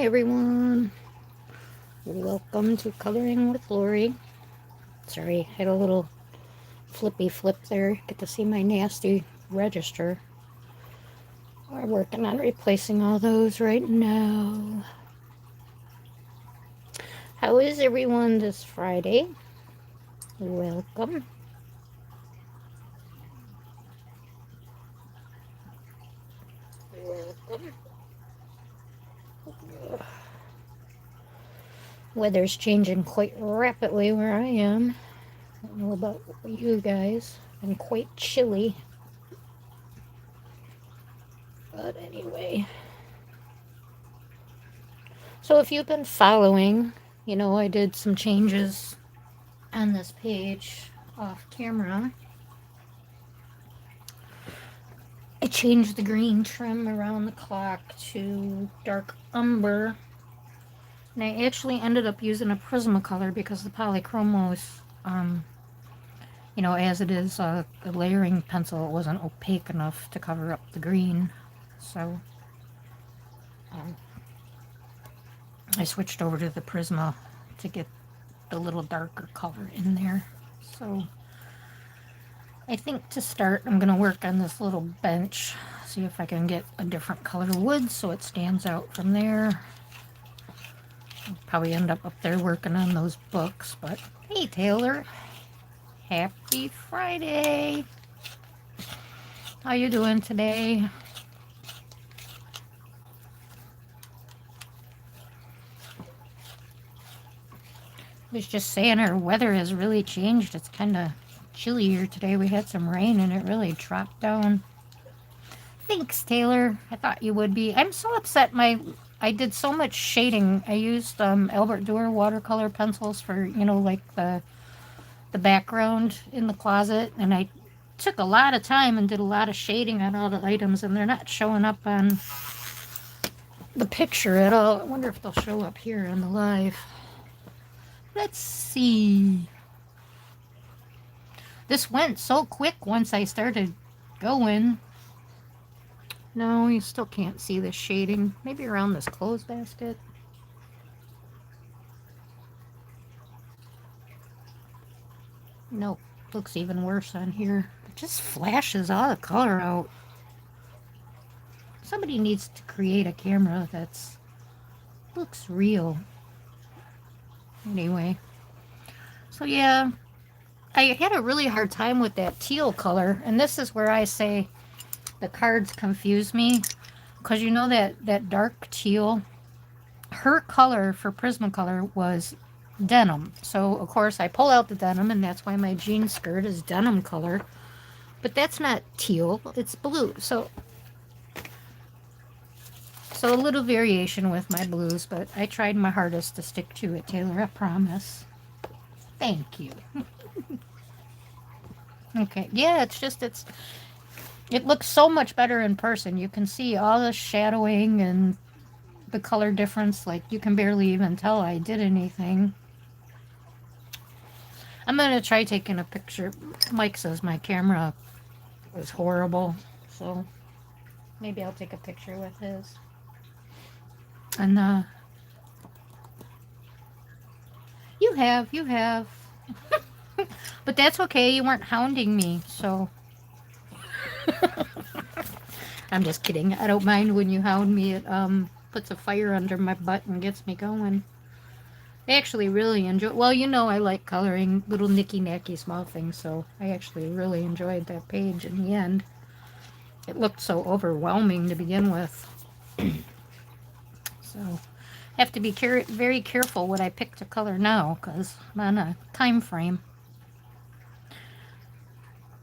everyone. Welcome to Coloring with Lori. Sorry, I had a little flippy flip there. Get to see my nasty register. We're working on replacing all those right now. How is everyone this Friday? Welcome. Welcome. Weather's changing quite rapidly where I am. I don't know about you guys. And quite chilly. But anyway. So if you've been following, you know I did some changes on this page off camera. I changed the green trim around the clock to dark umber. And I actually ended up using a Prismacolor because the polychromos, as it is a layering pencil, it wasn't opaque enough to cover up the green. So I switched over to the Prisma to get the little darker color in there. So I think to start, I'm going to work on this little bench, see if I can get a different color wood so it stands out from there. I'll probably end up there working on those books, but hey, Taylor, happy Friday. How you doing today? I was just saying our weather has really changed. It's kind of chillier today. We had some rain and it really dropped down. Thanks, Taylor. I thought you would be. I'm so upset. I did so much shading. I used Albert Durer watercolor pencils for like the background in the closet, and I took a lot of time and did a lot of shading on all the items, and they're not showing up on the picture at all. I wonder if they'll show up here on the live. Let's see. This went so quick once I started going. No, you still can't see the shading. Maybe around this clothes basket. Nope, looks even worse on here. It just flashes all the color out. Somebody needs to create a camera that's looks real. Anyway, so yeah, I had a really hard time with that teal color, and this is where I say the cards confuse me, because that dark teal, her color for Prismacolor was denim. So of course I pull out the denim, and that's why my jean skirt is denim color, but that's not teal, it's blue. So a little variation with my blues, but I tried my hardest to stick to it, Taylor, I promise. Thank you. Okay, yeah, it looks so much better in person. You can see all the shadowing and the color difference. Like, you can barely even tell I did anything. I'm going to try taking a picture. Mike says my camera was horrible, so maybe I'll take a picture with his. And, you have. But that's okay, you weren't hounding me, so. I'm just kidding. I don't mind when you hound me. It puts a fire under my butt and gets me going. I actually really enjoy. Well, I like coloring little nicky-nacky small things, so I actually really enjoyed that page in the end. It looked so overwhelming to begin with. So I have to be very careful what I pick to color now, because I'm on a time frame.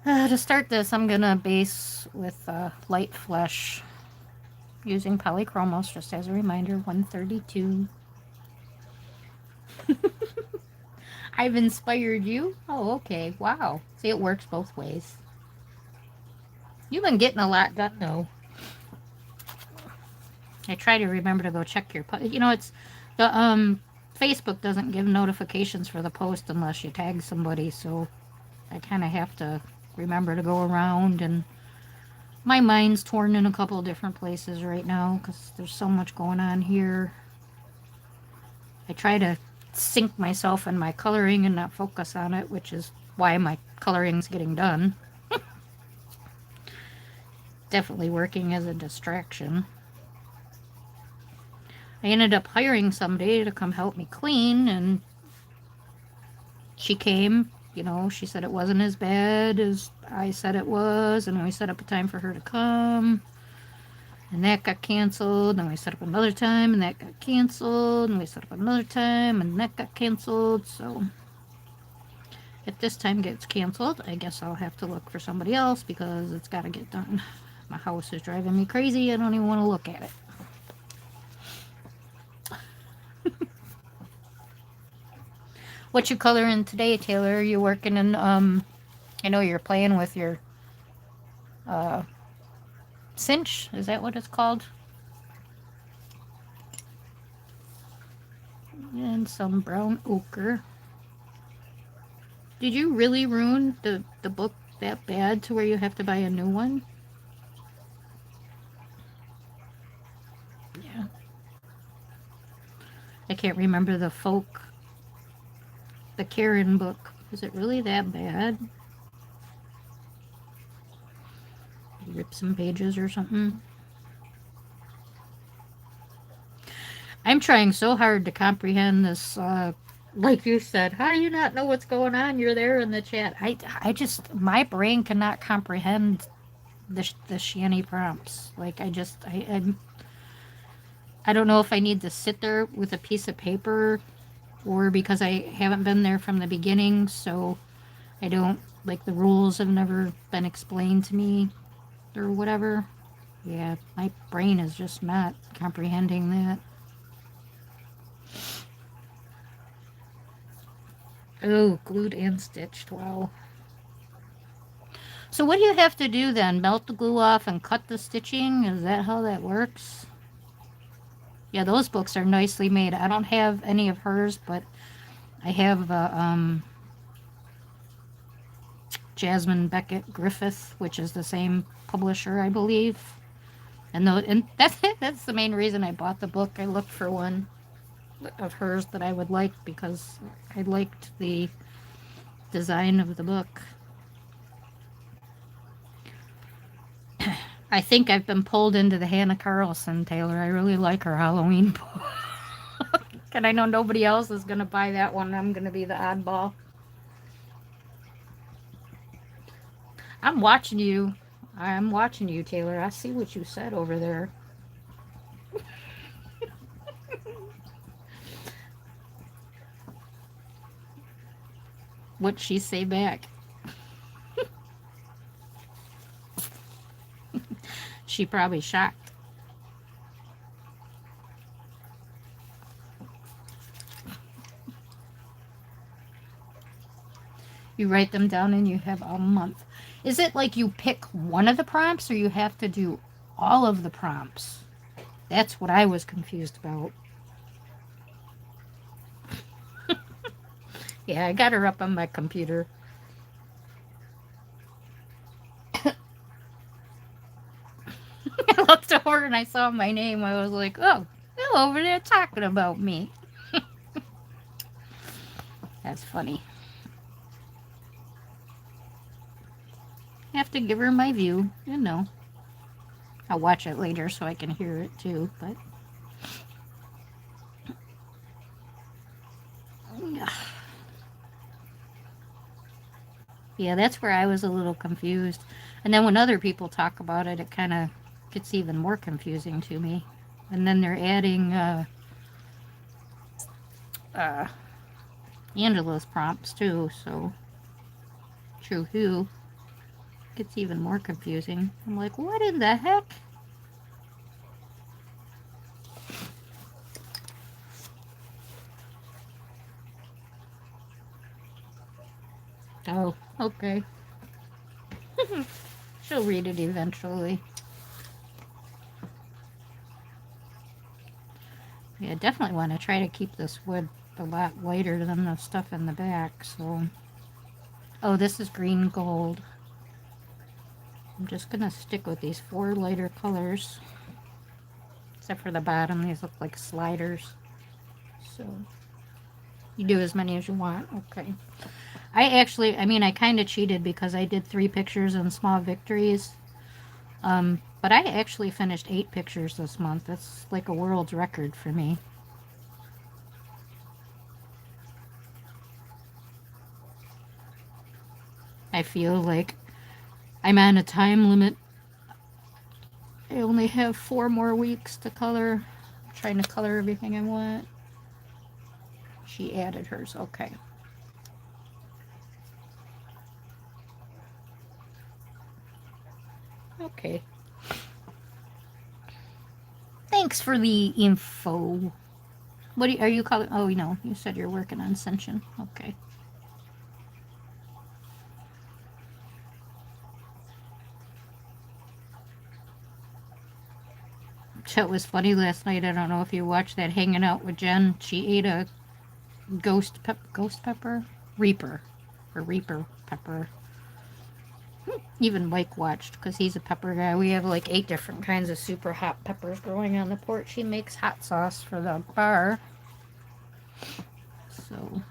To start this, I'm going to base with light flesh using polychromos, just as a reminder, 132. I've inspired you? Oh, okay. Wow. See, it works both ways. You've been getting a lot done, though. I try to remember to go check your... it's... The Facebook doesn't give notifications for the post unless you tag somebody, so I kind of have to remember to go around, and my mind's torn in a couple of different places right now because there's so much going on here. I try to sink myself in my coloring and not focus on it, which is why my coloring's getting done. Definitely working as a distraction. I ended up hiring somebody to come help me clean, and she came. She said it wasn't as bad as I said it was, and we set up a time for her to come. And that got canceled, and we set up another time, and that got canceled, and we set up another time, and that got canceled. So if this time gets canceled, I guess I'll have to look for somebody else because it's got to get done. My house is driving me crazy. I don't even want to look at it. What you coloring today, Taylor? Are you working in, I know you're playing with your cinch. Is that what it's called? And some brown ochre. Did you really ruin the book that bad to where you have to buy a new one? Yeah. I can't remember the Karen book. Is it really that bad? Rip some pages or something? I'm trying so hard to comprehend this, like you said. How do you not know what's going on? You're there in the chat. I just, my brain cannot comprehend the shanty prompts. Like, I don't know if I need to sit there with a piece of paper or because I haven't been there from the beginning, so I don't, like, the rules have never been explained to me or whatever. Yeah, my brain is just not comprehending that. Oh, glued and stitched. Wow. So what do you have to do then? Melt the glue off and cut the stitching? Is that how that works? Yeah, those books are nicely made. I don't have any of hers, but I have Jasmine Beckett Griffith, which is the same publisher, I believe. And that's the main reason I bought the book. I looked for one of hers that I would like because I liked the design of the book. I think I've been pulled into the Hannah Carlson, Taylor. I really like her Halloween book. And I know nobody else is going to buy that one. I'm going to be the oddball. I'm watching you. I'm watching you, Taylor. I see what you said over there. What'd she say back? She probably shocked. You write them down and you have a month. Is it like you pick one of the prompts or you have to do all of the prompts? That's what I was confused about. Yeah, I got her up on my computer. I looked over and I saw my name. I was like, oh, they're over there talking about me. That's funny. I have to give her my view. I'll watch it later so I can hear it too, but yeah, that's where I was a little confused. And then when other people talk about it, it kind of gets even more confusing to me. And then they're adding Angela's prompts too, so true who gets even more confusing. I'm like, what in the heck? Oh, okay. She'll read it eventually. Yeah, definitely want to try to keep this wood a lot lighter than the stuff in the back, so... Oh, this is green gold. I'm just gonna stick with these 4 lighter colors. Except for the bottom, these look like sliders. So... You do as many as you want. Okay. I kind of cheated because I did 3 pictures in small victories. But I actually finished 8 pictures this month. That's like a world's record for me. I feel like I'm on a time limit. I only have 4 more weeks to color. I'm trying to color everything I want. She added hers. Okay. Okay. Thanks for the info. Are you calling? Oh, no. You said you're working on Ascension. Okay. It was funny last night. I don't know if you watched that hanging out with Jen. She ate a ghost pepper? Reaper. Or Reaper pepper. Even Mike watched because he's a pepper guy. We have like 8 different kinds of super hot peppers growing on the porch. He makes hot sauce for the bar. So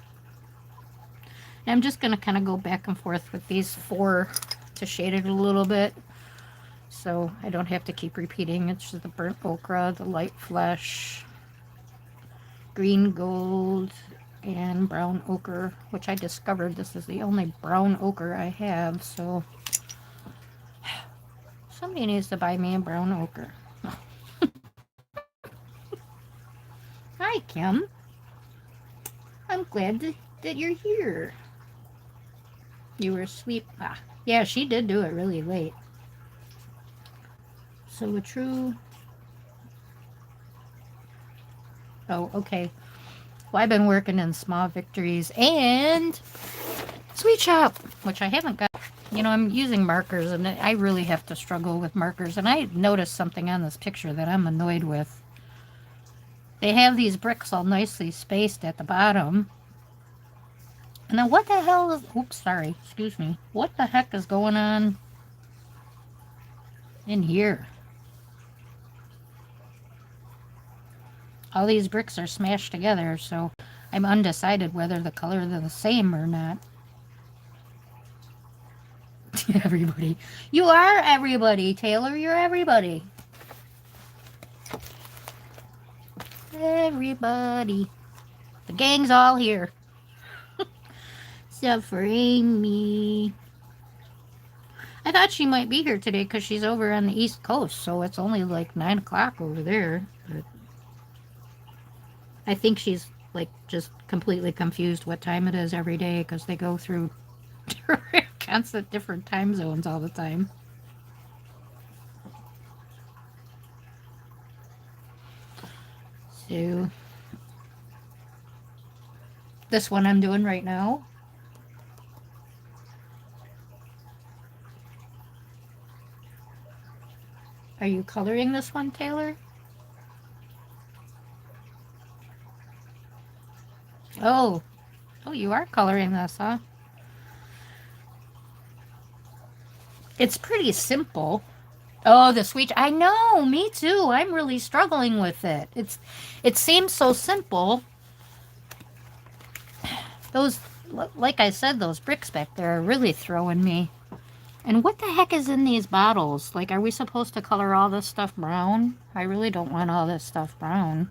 I'm just going to kind of go back and forth with these 4 to shade it a little bit. So I don't have to keep repeating. It's just the burnt okra, the light flesh, green gold, and brown ochre, which I discovered this is the only brown ochre I have. So somebody needs to buy me a brown ochre. Hi, Kim. I'm glad that you're here. You were asleep. Ah, yeah, she did do it really late. So a true... Oh, okay. Well, I've been working in small victories and Sweet Shop, which I haven't got. You know, I'm using markers, and I really have to struggle with markers. And I noticed something on this picture that I'm annoyed with. They have these bricks all nicely spaced at the bottom. And then what the hell is... Oops, sorry. Excuse me. What the heck is going on in here? All these bricks are smashed together, so I'm undecided whether the colors are the same or not. Everybody. You are everybody, Taylor. You're everybody. Everybody. The gang's all here. Except for Amy. I thought she might be here today because she's over on the East Coast, so it's only like 9 o'clock over there. But I think she's like just completely confused what time it is every day because they go through constant different time zones all the time. So this one I'm doing right now. Are you coloring this one, Taylor? Oh, you are coloring this, huh? It's pretty simple. Oh, the sweet. I know, me too. I'm really struggling with it. It seems so simple. Those, like I said, those bricks back there are really throwing me. And what the heck is in these bottles? Like, are we supposed to color all this stuff brown? I really don't want all this stuff brown.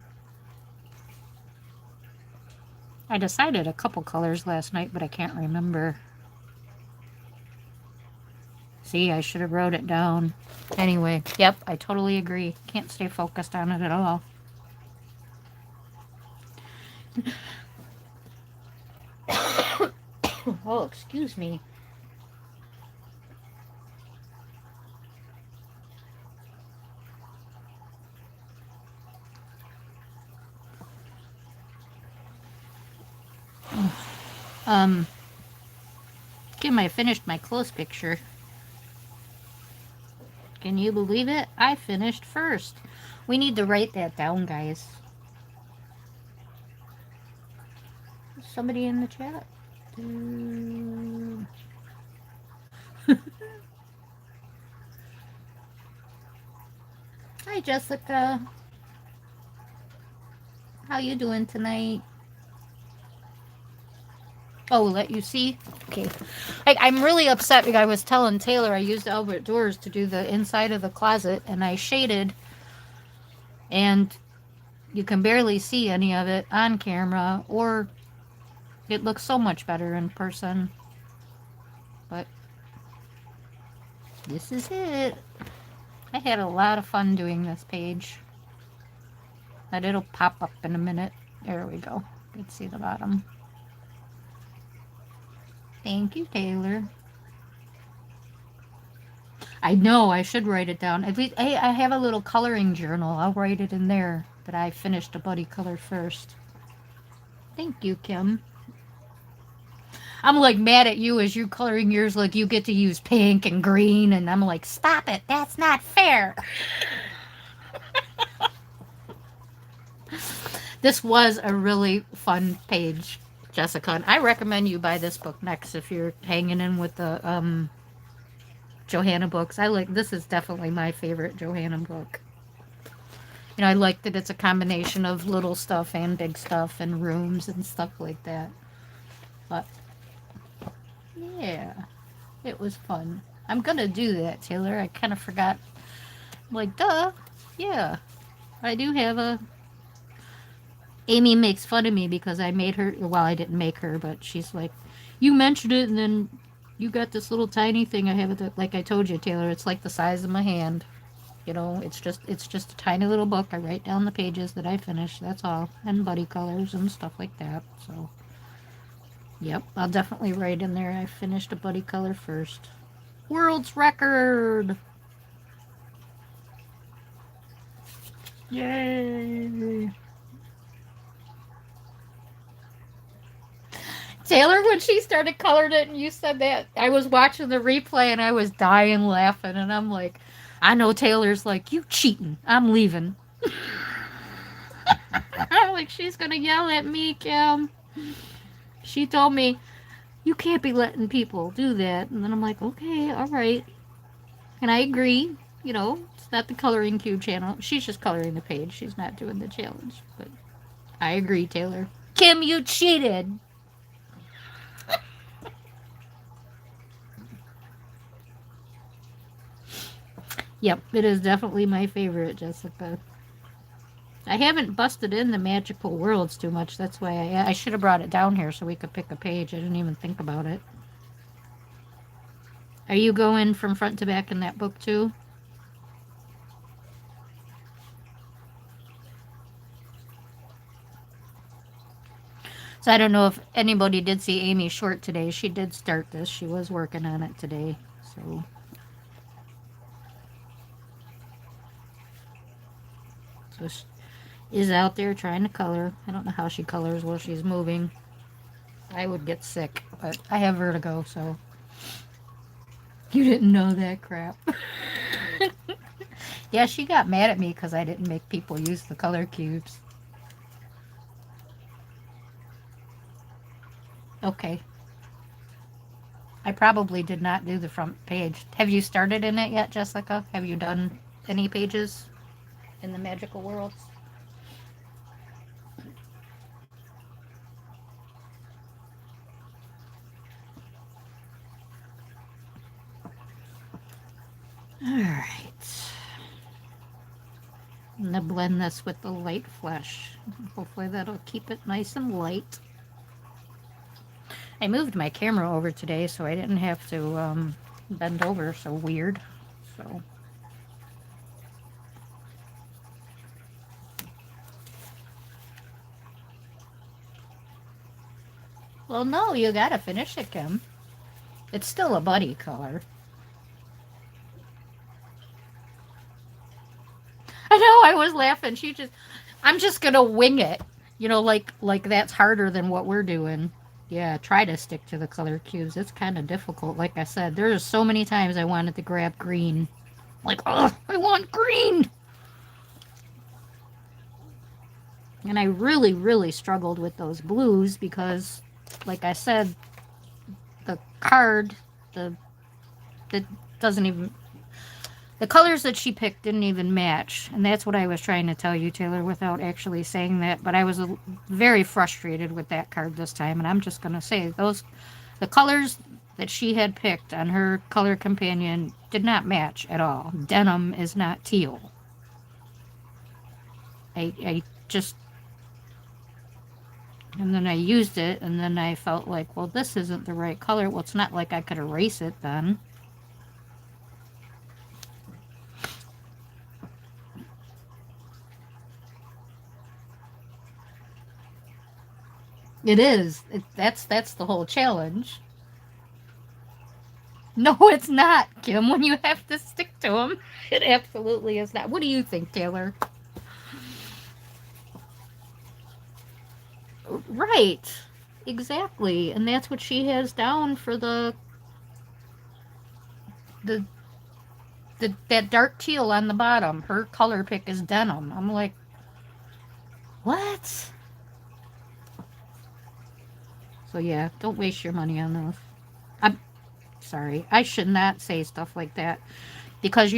I decided a couple colors last night, but I can't remember. See, I should have wrote it down. Anyway, yep, I totally agree. Can't stay focused on it at all. Oh, excuse me. Kim, I finished my close picture. Can you believe it? I finished first. We need to write that down, guys. Somebody in the chat? Hi, Jessica. How you doing tonight? Oh, let you see? Okay. I'm really upset because I was telling Taylor I used Albert Doors to do the inside of the closet and I shaded and you can barely see any of it on camera or it looks so much better in person. But this is it. I had a lot of fun doing this page. But it'll pop up in a minute. There we go. You can see the bottom. Thank you, Taylor. I know I should write it down. At least I have a little coloring journal. I'll write it in there that I finished a buddy color first. Thank you, Kim. I'm like mad at you as you coloring yours like you get to use pink and green and I'm like, stop it, that's not fair. This was a really fun page, Jessica, and I recommend you buy this book next if you're hanging in with the Johanna books. This is definitely my favorite Johanna book. You know, I like that it's a combination of little stuff and big stuff and rooms and stuff like that. But yeah, it was fun. I'm gonna do that, Taylor. I kind of forgot. Like, duh. Yeah, I do have a. Amy makes fun of me because I made her. Well, I didn't make her, but she's like, you mentioned it, and then you got this little tiny thing. I have it. Like I told you, Taylor. It's like the size of my hand. You know, it's just a tiny little book. I write down the pages that I finish. That's all, and buddy colors and stuff like that. So, yep, I'll definitely write in there. I finished a buddy color first. World's record! Yay! Taylor, when she started coloring it and you said that, I was watching the replay and I was dying laughing. And I'm like, I know Taylor's like, you cheating. I'm leaving. I'm like, she's going to yell at me, Kim. She told me, you can't be letting people do that. And then I'm like, okay, all right. And I agree. You know, it's not the Coloring Cube channel. She's just coloring the page. She's not doing the challenge. But I agree, Taylor. Kim, you cheated. Yep, it is definitely my favorite, Jessica. I haven't busted in the magical worlds too much. That's why I should have brought it down here so we could pick a page. I didn't even think about it. Are you going from front to back in that book too? So I don't know if anybody did see Amy Short today. She did start this. She was working on it today. So she is out there trying to color. I don't know how she colors while she's moving. I would get sick, but I have vertigo, so you didn't know that crap. Yeah, she got mad at me because I didn't make people use the color cubes. Okay. I probably did not do the front page. Have you started in it yet, Jessica? Have you done any pages in the magical worlds? Alright. I'm going to blend this with the light flesh. Hopefully that'll keep it nice and light. I moved my camera over today so I didn't have to bend over so weird. So well, no, you gotta finish it, Kim. It's still a buddy color. I know, I was laughing. I'm just gonna wing it. You know, like that's harder than what we're doing. Yeah, try to stick to the color cubes. It's kind of difficult. Like I said, there's so many times I wanted to grab green. Like, oh, I want green! And I really, really struggled with those blues because, like I said, the card, that doesn't even, The colors that she picked didn't even match, and that's what I was trying to tell you, Taylor, without actually saying that. But I was very frustrated with that card this time, and I'm just gonna say the colors that she had picked on her color companion did not match at all. Denim is not teal. I just, and then I used it, and then I felt like, well, this isn't the right color. Well, it's not like I could erase it then. It is. That's the whole challenge. No, it's not, Kim. When you have to stick to them, it absolutely is not. What do you think, Taylor? Right. Exactly. And that's what she has down for the that dark teal on the bottom. Her color pick is denim. I'm like, what? So yeah, don't waste your money on those. I'm sorry. I should not say stuff like that because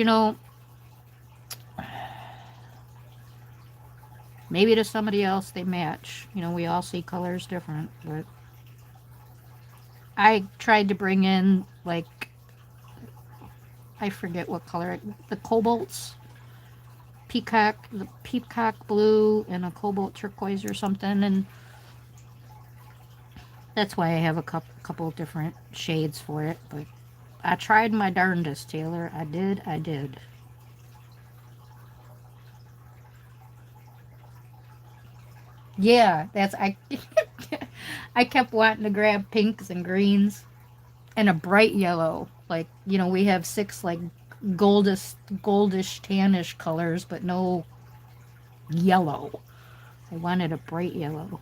maybe to somebody else they match. We all see colors different, but I tried to bring in like I forget what color the cobalts, the peacock blue and a cobalt turquoise or something, and that's why I have a couple different shades for it. But I tried my darndest, Taylor. I did. Yeah, that's I. I kept wanting to grab pinks and greens and a bright yellow. Like we have 6 like goldish tannish colors, but no yellow. I wanted a bright yellow.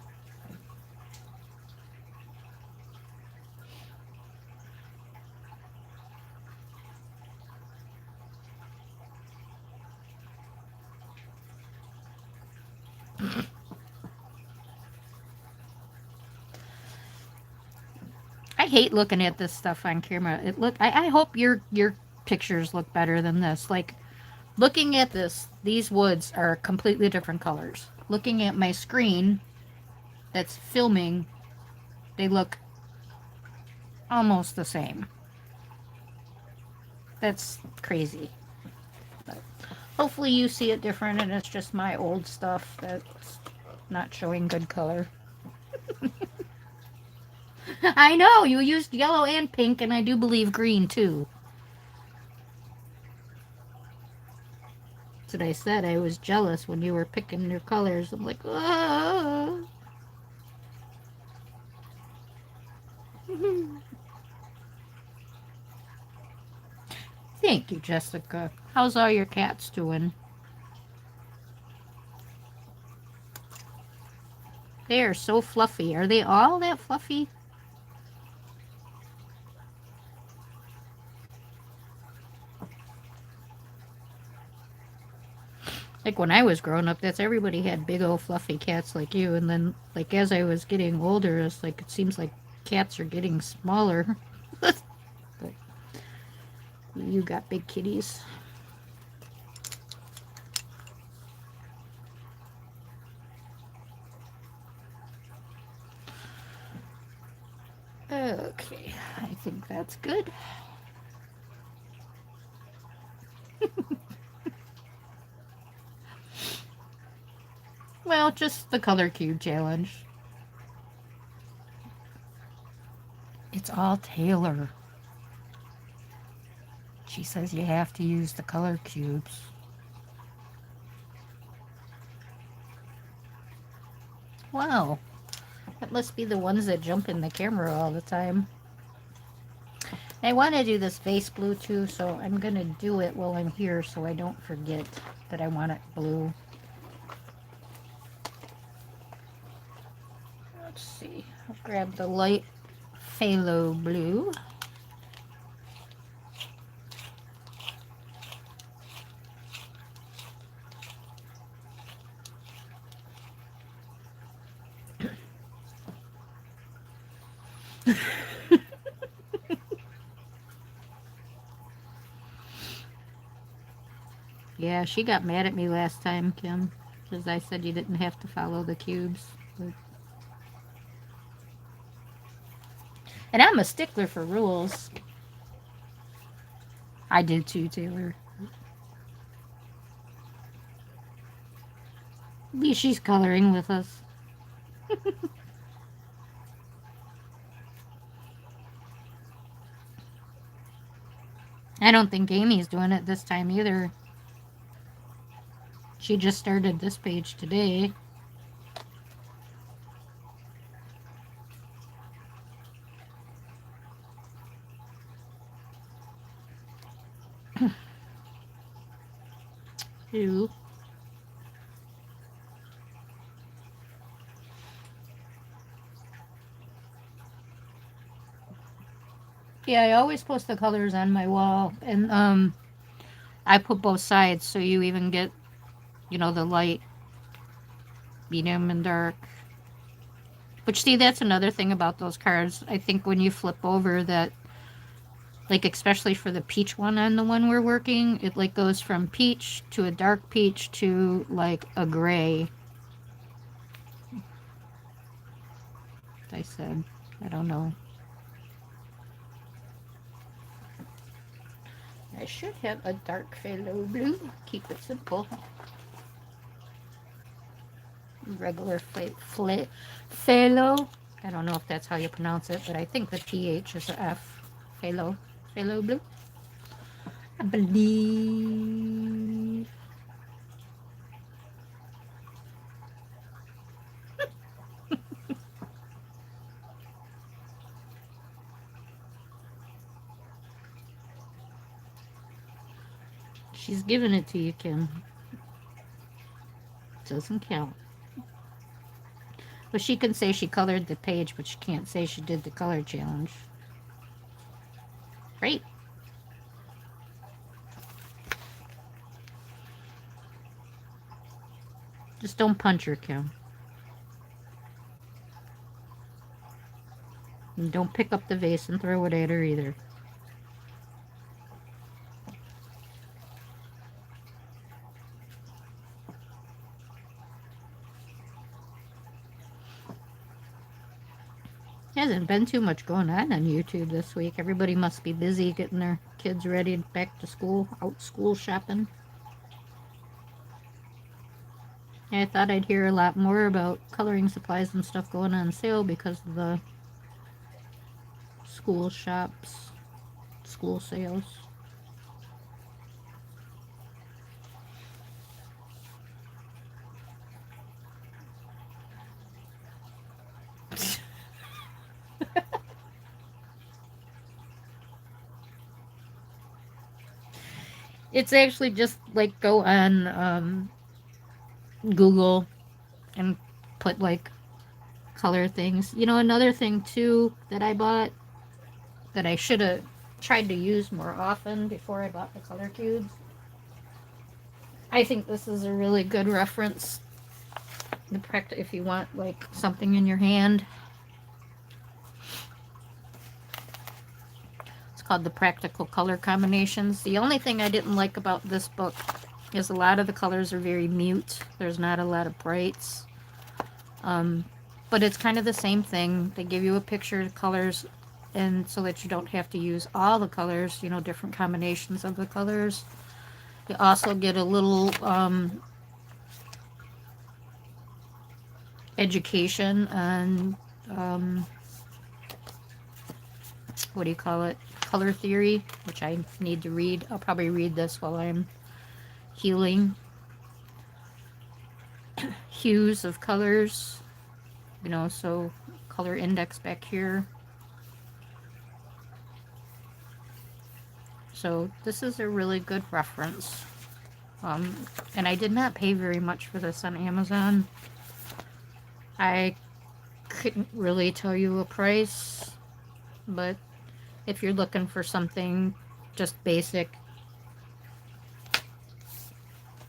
I hate looking at this stuff on camera. I hope your pictures look better than this. Like looking at these woods are completely different colors. Looking at my screen that's filming, they look almost the same. That's crazy. But hopefully you see it different and it's just my old stuff that's not showing good color. I know, you used yellow and pink, and I do believe green too. That's what I said. I was jealous when you were picking your colors. I'm like, oh. Thank you, Jessica. How's all your cats doing? They are so fluffy. Are they all that fluffy? Like when I was growing up, that's everybody had big old fluffy cats like you. And then, like as I was getting older, it's like it seems like cats are getting smaller. But you got big kitties. Okay, I think that's good. Well, just the color cube challenge. It's all Taylor. She says you have to use the color cubes. Wow, that must be the ones that jump in the camera all the time. I want to do this vase blue too, so I'm going to do it while I'm here so I don't forget that I want it blue. Let's see. I'll grab the light phthalo blue. Yeah, she got mad at me last time, Kim, because I said you didn't have to follow the cubes. But... And I'm a stickler for rules. I do too, Taylor. At least she's coloring with us. I don't think Amy's doing it this time either. She just started this page today. Ew. Yeah, I always post the colors on my wall, and I put both sides so you even get, the light, medium, and dark. Which, see, that's another thing about those cards. I think when you flip over that, like, especially for the peach one on the one we're working, it, like, goes from peach to a dark peach to, like, a gray. I said, I don't know. I should have a dark phthalo blue. Keep it simple. Regular phthalo. I don't know if that's how you pronounce it, but I think the TH is a F. Phthalo. Phthalo blue. I believe. She's giving it to you, Kim. Doesn't count. But she can say she colored the page, but she can't say she did the color challenge. Great. Just don't punch her, Kim. And don't pick up the vase and throw it at her either. Hasn't been too much going on YouTube this week. Everybody must be busy getting their kids ready back to school, out school shopping. I thought I'd hear a lot more about coloring supplies and stuff going on sale because of the school shops, school sales. It's actually just like go on Google and put like color things. Another thing too that I bought that I should have tried to use more often before I bought the color cubes. I think this is a really good reference. If you want like something in your hand. It's called the Practical Color Combinations. The only thing I didn't like about this book is a lot of the colors are very mute. There's not a lot of brights. But it's kind of the same thing. They give you a picture of colors, and so that you don't have to use all the colors, different combinations of the colors. You also get a little education on, what do you call it? Color theory, which I need to read. I'll probably read this while I'm healing. Hues of colors, so color index back here. So this is a really good reference. And I did not pay very much for this on Amazon. I couldn't really tell you a price, but if you're looking for something just basic,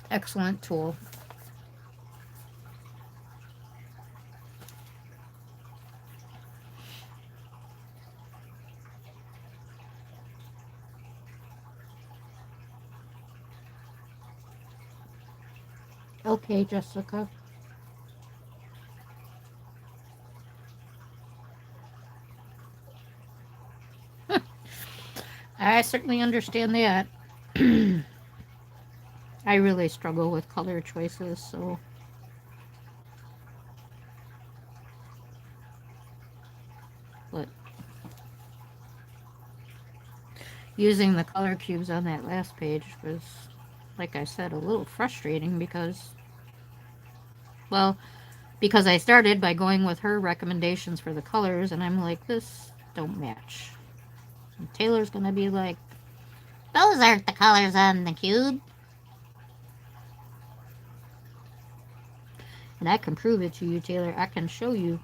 excellent tool. Okay, Jessica. I certainly understand that. I really struggle with color choices, so but using the color cubes on that last page was, like I said, a little frustrating well, because I started by going with her recommendations for the colors, and I'm like, this don't match. And Taylor's gonna be like, those aren't the colors on the cube. And I can prove it to you, Taylor. I can show you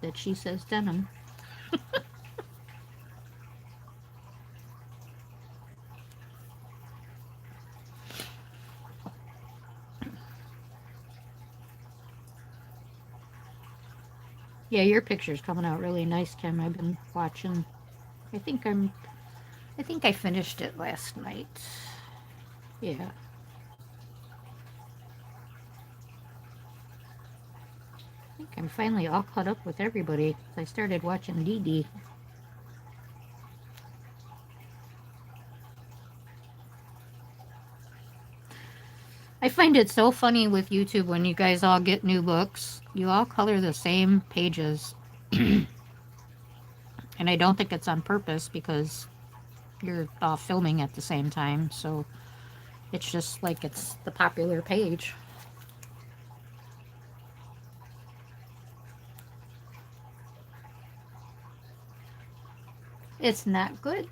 that she says denim. Yeah, your picture's coming out really nice, Kim. I've been watching. I think I'm. I think I finished it last night. Yeah. I think I'm finally all caught up with everybody. I started watching Dee Dee. I find it so funny with YouTube when you guys all get new books. You all color the same pages. And I don't think it's on purpose because you're all filming at the same time. So it's just like it's the popular page. It's not good.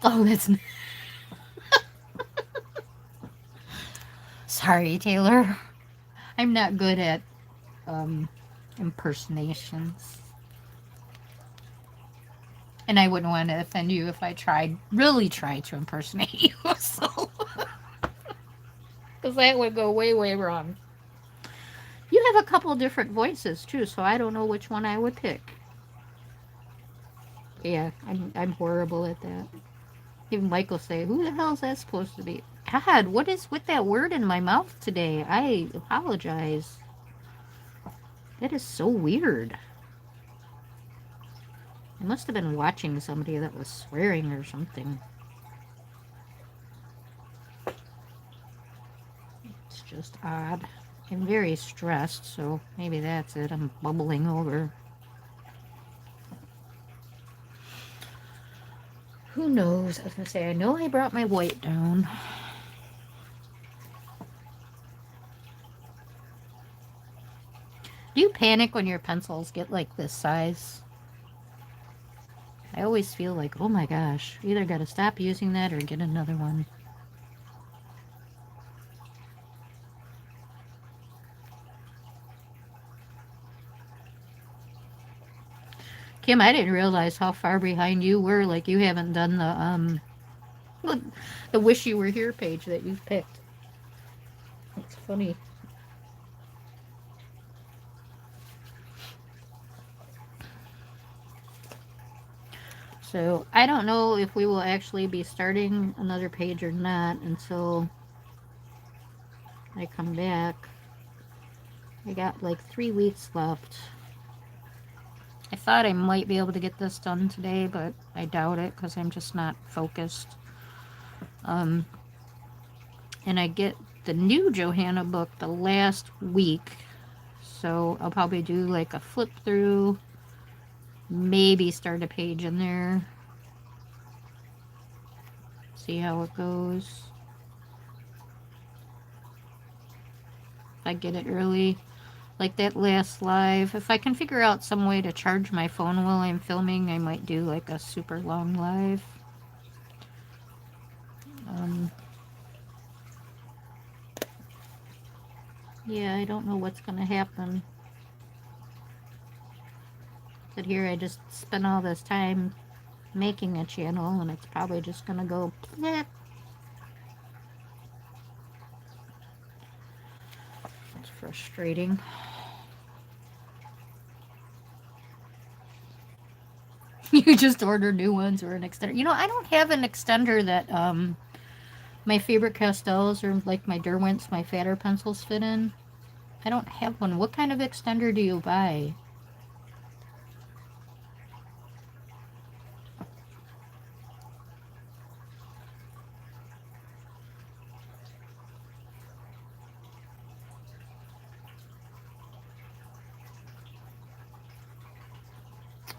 Oh, that's. Sorry, Taylor. I'm not good at um, impersonations. And I wouldn't want to offend you if I really tried to impersonate you. So, because that would go way, way wrong. You have a couple different voices too, so I don't know which one I would pick. Yeah, I'm horrible at that. Even Mike will say, "Who the hell is that supposed to be?" God, what is with that word in my mouth today? I apologize. That is so weird. I must have been watching somebody that was swearing or something. It's just odd. I'm very stressed, so maybe that's it. I'm bubbling over. Who knows? I was gonna say, I know I brought my white down. Do you panic when your pencils get like this size? I always feel like, oh my gosh, either gotta stop using that or get another one. Kim, I didn't realize how far behind you were. Like you haven't done the wish you were here page that you've picked. It's funny. So I don't know if we will actually be starting another page or not until I come back. I got like 3 weeks left. I thought I might be able to get this done today, but I doubt it because I'm just not focused. Um, and I get the new Johanna book the last week, so I'll probably do like a flip through, maybe start a page in there, see how it goes. If I get it early, like that last live, if I can figure out some way to charge my phone while I'm filming, I might do like a super long live. Um, yeah, I don't know what's gonna happen. But here I just spent all this time making a channel and it's probably just gonna go bleh. It's frustrating. You just order new ones or an extender. I don't have an extender that my favorite castels or like my Derwents, my fatter pencils fit in. I don't have one. What kind of extender do you buy?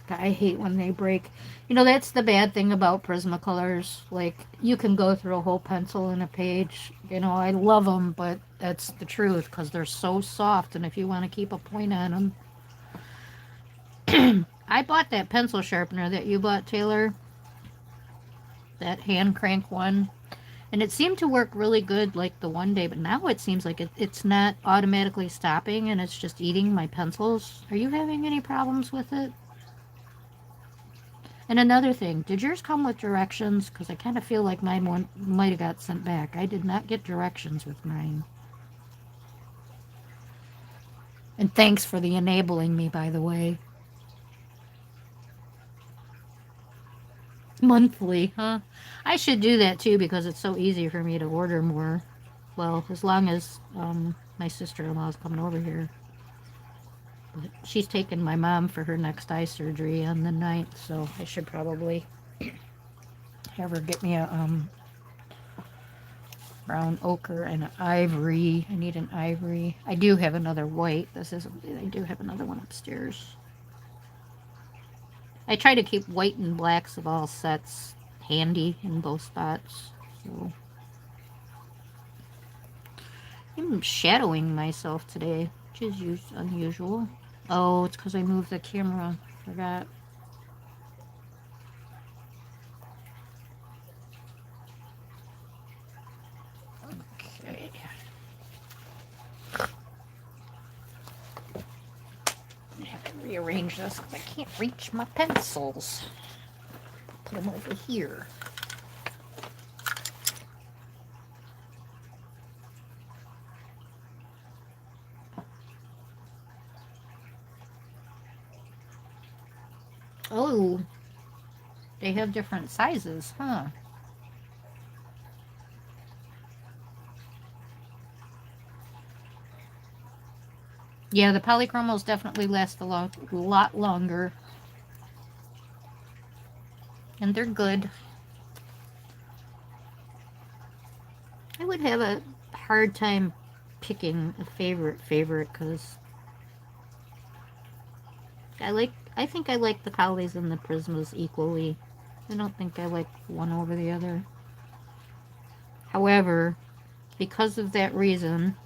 I hate when they break. That's the bad thing about Prismacolors. Like, you can go through a whole pencil in a page. I love them, but that's the truth because they're so soft. And if you want to keep a point on them, I bought that pencil sharpener that you bought, Taylor, that hand crank one. And it seemed to work really good like the one day, but now it seems like it's not automatically stopping and it's just eating my pencils. Are you having any problems with it? And another thing, did yours come with directions? Because I kind of feel like mine one might have got sent back. I did not get directions with mine. And thanks for the enabling me, by the way. Monthly, huh? I should do that too because it's so easy for me to order more. Well, as long as my sister-in-law is coming over here. But she's taking my mom for her next eye surgery on the 9th, so I should probably have her get me a brown ochre and an ivory. I need an ivory. I do have another white. I do have another one upstairs. I try to keep white and blacks of all sets handy in both spots. So I'm shadowing myself today, which is unusual. Oh, it's because I moved the camera. Forgot. Okay. I have to rearrange this because I can't reach my pencils. Put them over here. Oh, they have different sizes, huh? Yeah, the polychromos definitely last a lot longer. And they're good. I would have a hard time picking a favorite because I think I like the polys and the prismas equally. I don't think I like one over the other. However, because of that reason,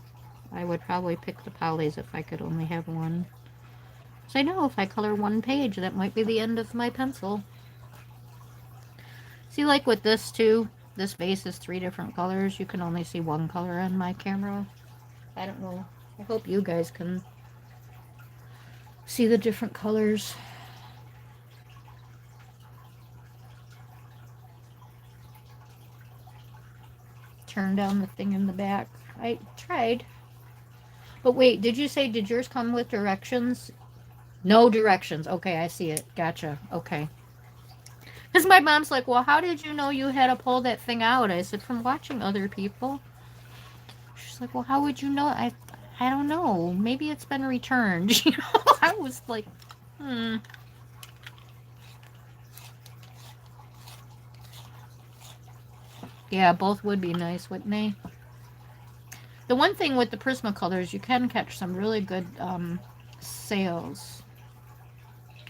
I would probably pick the polys if I could only have one. So I know if I color one page, that might be the end of my pencil. See, like with this too, this base is 3 different colors. You can only see one color on my camera. I don't know. I hope you guys can see the different colors. Turn down the thing in the back. I tried. But wait, did you say, did yours come with directions? No directions. Okay, I see it. Gotcha. Okay. Because my mom's like, well, how did you know you had to pull that thing out? I said, from watching other people. She's like, well, how would you know? I don't know. Maybe it's been returned. I was like, Yeah, both would be nice, wouldn't they? The one thing with the Prismacolors, you can catch some really good sales.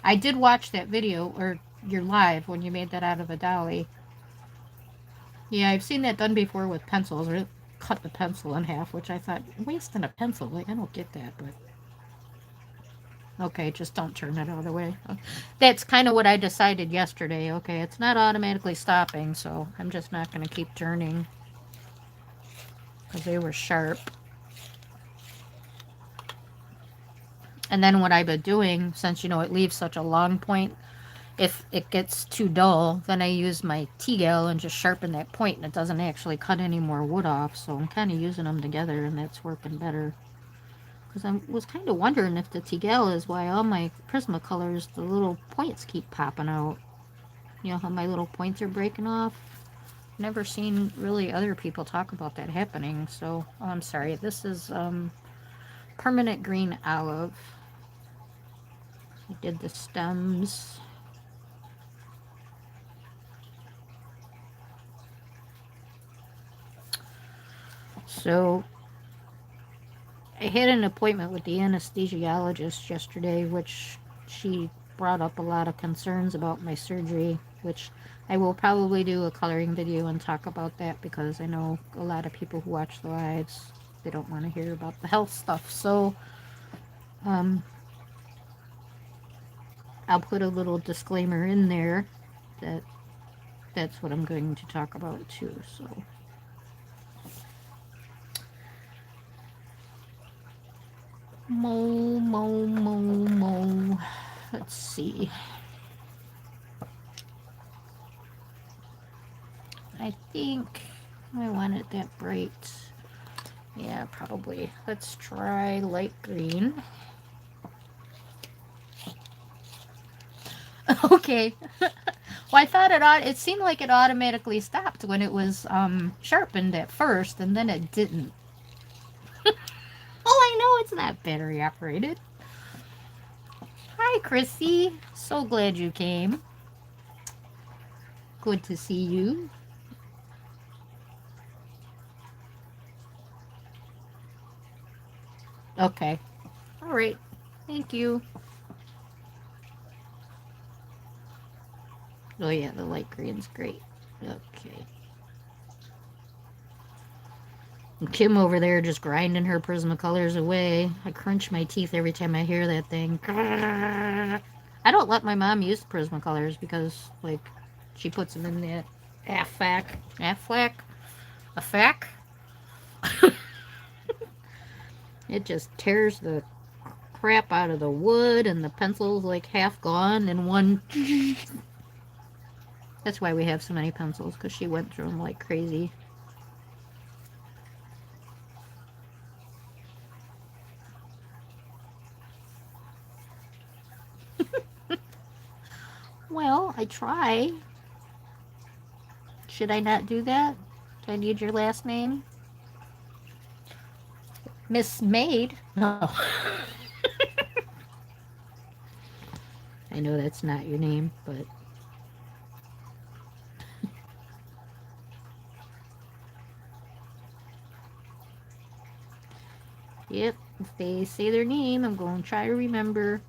I did watch that video, or your live, when you made that out of a dolly. Yeah, I've seen that done before with pencils, or cut the pencil in half, which I thought, wasting a pencil, like, I don't get that, but... Okay, just don't turn it all the way. That's kind of what I decided yesterday. Okay, it's not automatically stopping, so I'm just not going to keep turning. Because they were sharp. And then what I've been doing, since, it leaves such a long point, if it gets too dull, then I use my T-Gal and just sharpen that point, and it doesn't actually cut any more wood off. So I'm kind of using them together, and that's working better. Because I was kind of wondering if the Tegel is why all my Prismacolors, the little points keep popping out. You know how my little points are breaking off? Never seen really other people talk about that happening. So, oh, I'm sorry. This is permanent green olive. I did the stems. So I had an appointment with the anesthesiologist yesterday, which she brought up a lot of concerns about my surgery, which I will probably do a coloring video and talk about that because I know a lot of people who watch the lives, they don't want to hear about the health stuff. So um, I'll put a little disclaimer in there that that's what I'm going to talk about too. So mo. Let's see. I think I want it that bright. Yeah, probably. Let's try light green. Okay. Well, I thought it seemed like it automatically stopped when it was sharpened at first, and then it didn't. Oh, I know it's not battery operated. Hi, Chrissy. So glad you came. Good to see you. Okay. All right. Thank you. Oh, yeah, the light green's great. Okay. And Kim over there just grinding her Prismacolors away. I crunch my teeth every time I hear that thing. I don't let my mom use Prismacolors because, like, she puts them in that afflac, a fac. It just tears the crap out of the wood, and the pencil's like half gone in one. That's why we have so many pencils, because she went through them like crazy. Well, I try. Should I not do that? Do I need your last name? Miss Maid? No. I know that's not your name, but yep, if they say their name, I'm going to try to remember.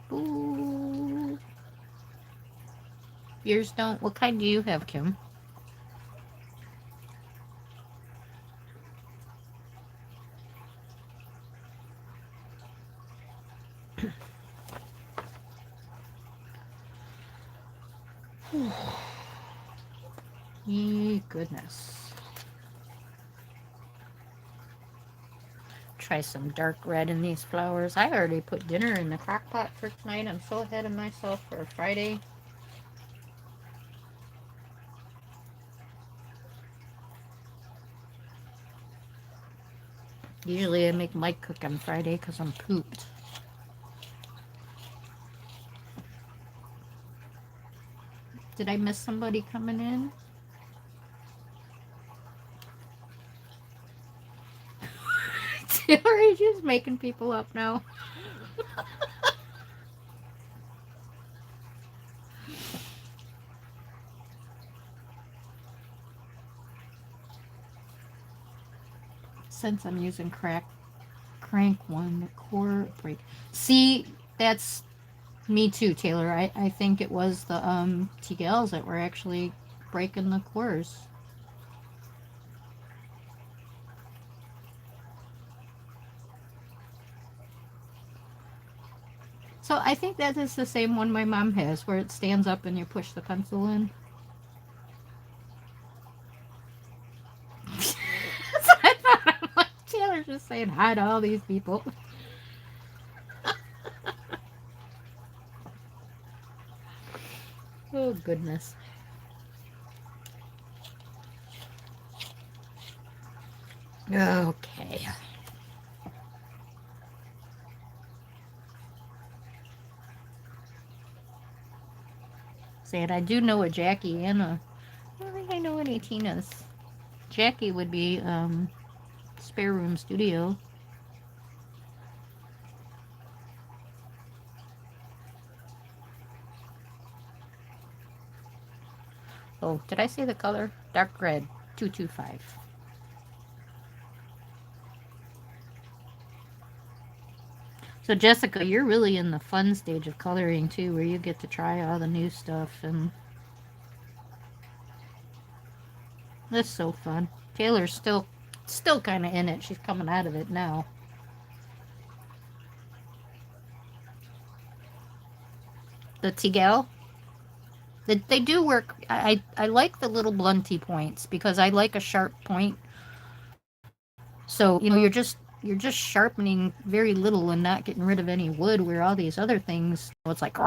Ooh. Yours don't. What kind do you have, Kim? Ye goodness. Try some dark red in these flowers. I already put dinner in the crock pot for tonight. I'm so ahead of myself for Friday. Usually I make Mike cook on Friday because I'm pooped. Did I miss somebody coming in? Taylor is just making people up now. Since I'm using crank one, the core break. See, that's me too, Taylor. I think it was the TGLs that were actually breaking the cores. So I think that is the same one my mom has, where it stands up and you push the pencil in. So I thought, I'm like, Taylor's just saying hi to all these people. Oh, goodness. Okay. Saying I do know a Jackie and a. I don't think I know any Tinas. Jackie would be Spare Room Studio. Oh, did I say the color? Dark red, 225. So Jessica, you're really in the fun stage of coloring too, where you get to try all the new stuff, and that's so fun. Taylor's still kind of in it. She's coming out of it now. The Tigel, they do work. I like the little blunty points because I like a sharp point. So you're just sharpening very little and not getting rid of any wood. Where all these other things, it's like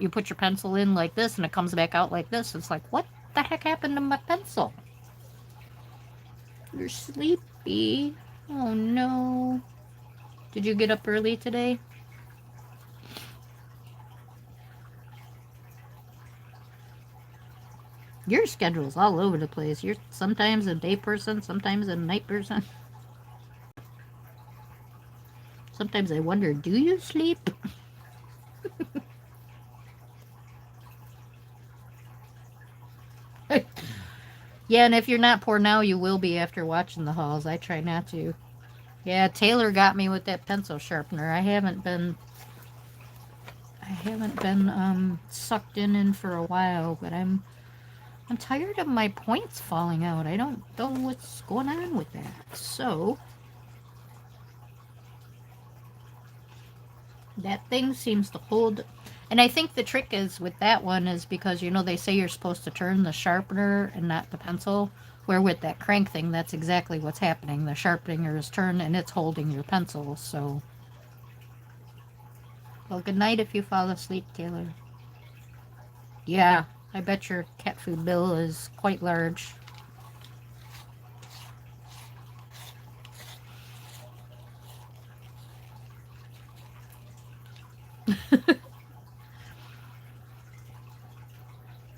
you put your pencil in like this and it comes back out like this. It's like, what the heck happened to my pencil? You're sleepy. Oh no. Did you get up early today? Your schedule's all over the place. You're sometimes a day person, sometimes a night person. Sometimes I wonder, do you sleep? Yeah, and if you're not poor now, you will be after watching the hauls. I try not to. Yeah, Taylor got me with that pencil sharpener. I haven't been sucked in for a while, but I'm tired of my points falling out. I don't know what's going on with that. So that thing seems to hold. And I think the trick is with that one is because they say you're supposed to turn the sharpener and not the pencil. Where with that crank thing, that's exactly what's happening. The sharpener is turned and it's holding your pencil. So, well, good night if you fall asleep, Taylor. Yeah, I bet your cat food bill is quite large.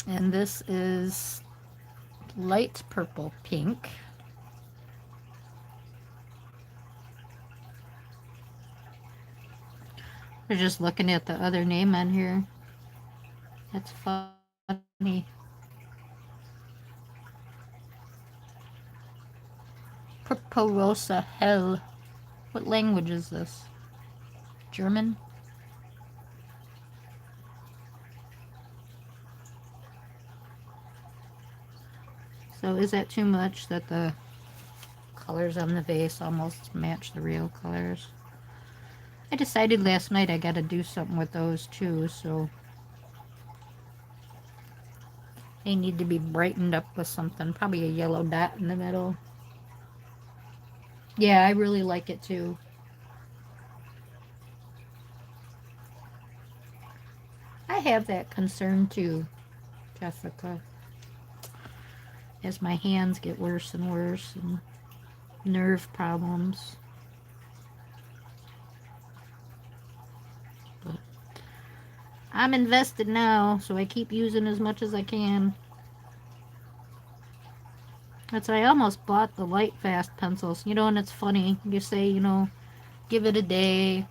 And this is light purple pink. We're just looking at the other name on here. That's funny. Purpurosa Hell. What language is this? German? So is that too much that the colors on the vase almost match the real colors? I decided last night I gotta do something with those too, so they need to be brightened up with something. Probably a yellow dot in the middle. Yeah, I really like it too. I have that concern too, Jessica. As my hands get worse and worse and nerve problems. But I'm invested now, so I keep using as much as I can. That's why I almost bought the light fast pencils. And it's funny. You say, give it a day,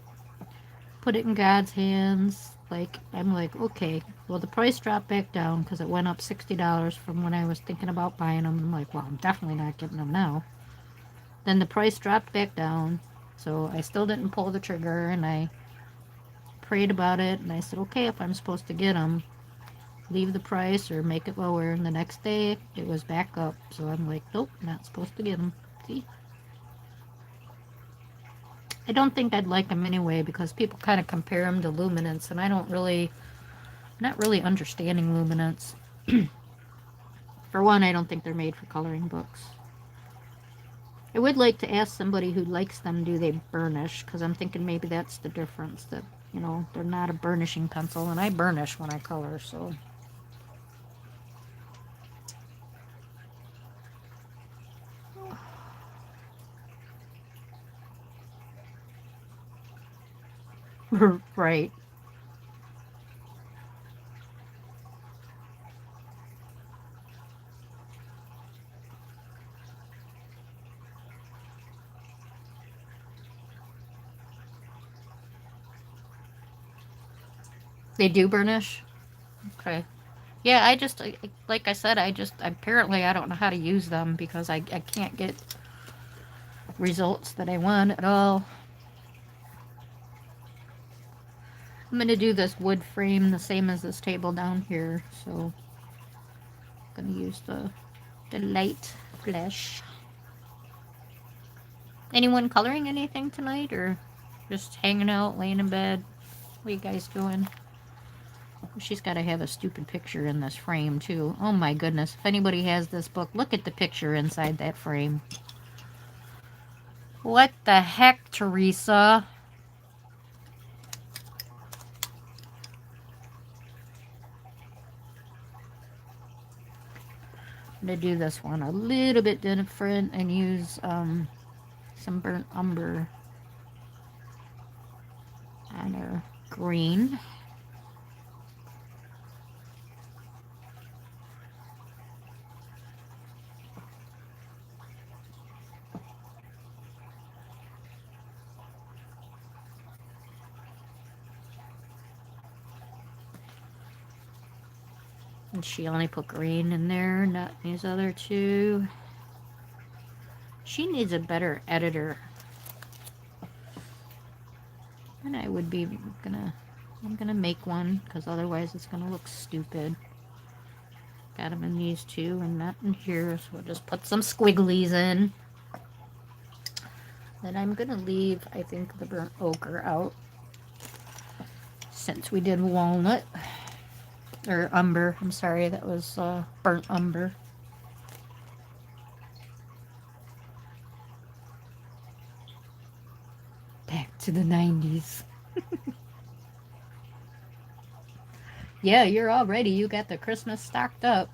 put it in God's hands. I'm like, okay. Well, the price dropped back down because it went up $60 from when I was thinking about buying them. I'm like, well, I'm definitely not getting them now. Then the price dropped back down, so I still didn't pull the trigger, and I prayed about it, and I said, okay, if I'm supposed to get them, leave the price or make it lower. And the next day, it was back up, so I'm like, nope, not supposed to get them. See? I don't think I'd like them anyway because people kind of compare them to luminance, and not really understanding luminance. For one, I don't think they're made for coloring books. I would like to ask somebody who likes them, do they burnish? Because I'm thinking maybe that's the difference, that, they're not a burnishing pencil, and I burnish when I color, so. Right. They do burnish? Okay. Yeah, like I said, apparently I don't know how to use them because I can't get results that I want at all. I'm going to do this wood frame the same as this table down here, so I'm going to use the light flesh. Anyone coloring anything tonight, or just hanging out, laying in bed? What are you guys doing? She's got to have a stupid picture in this frame, too. Oh my goodness. If anybody has this book, look at the picture inside that frame. What the heck, Teresa? I'm going to do this one a little bit different and use some burnt umber on her green. And she only put green in there, not these other two. She needs a better editor. And I would be I'm gonna make one, because otherwise it's gonna look stupid. Got them in these two and not in here, so we'll just put some squigglies in. Then I'm gonna leave, I think, the burnt ochre out, since we did walnut. Or umber, I'm sorry, that was burnt umber. Back to the 90s. Yeah, you're all ready. You got the Christmas stocked up.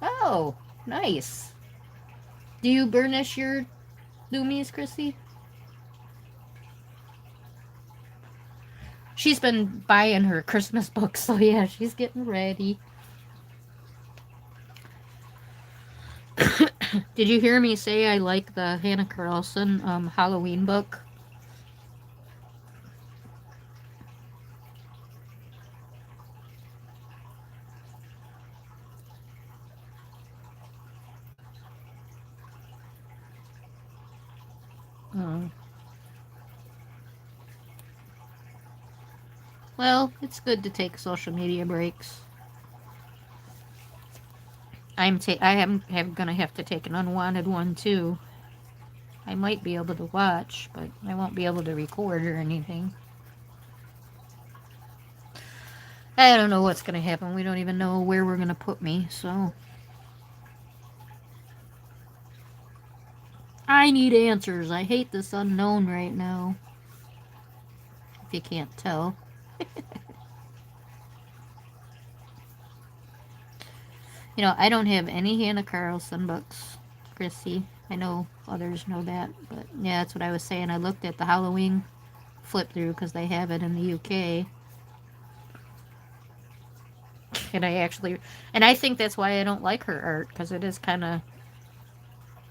Oh, nice. Do you burnish your Loomies, Chrissy? She's been buying her Christmas books, so yeah, she's getting ready. Did you hear me say I like the Hannah Carlson Halloween book? Oh. Well, it's good to take social media breaks. I am gonna have to take an unwanted one too. I might be able to watch, but I won't be able to record or anything. I don't know what's gonna happen. We don't even know where we're gonna put me, so I need answers. I hate this unknown right now. If you can't tell. You know, I don't have any Hannah Carlson books, Chrissy. I know others know that, but yeah, that's what I was saying. I looked at the Halloween flip through because they have it in the UK. And I think that's why I don't like her art, because it is kind of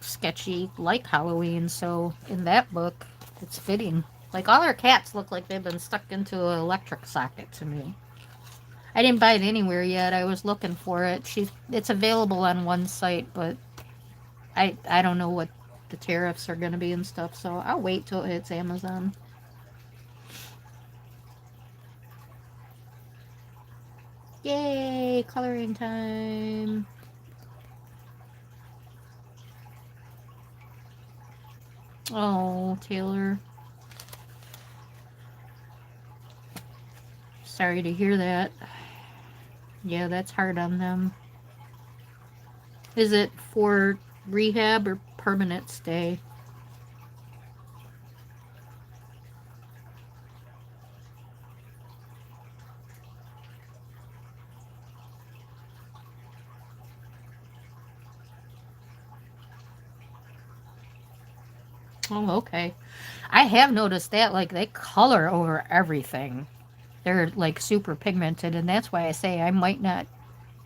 sketchy like Halloween, so in that book, it's fitting. Like, all her cats look like they've been stuck into an electric socket to me. I didn't buy it anywhere yet. I was looking for it. It's available on one site, but I don't know what the tariffs are going to be and stuff, so I'll wait till it hits Amazon. Yay, coloring time. Oh, Taylor. Sorry to hear that. Yeah, that's hard on them. Is it for rehab or permanent stay? Oh, okay. I have noticed that, like, they color over everything. They're, like, super pigmented, and that's why I say I might not,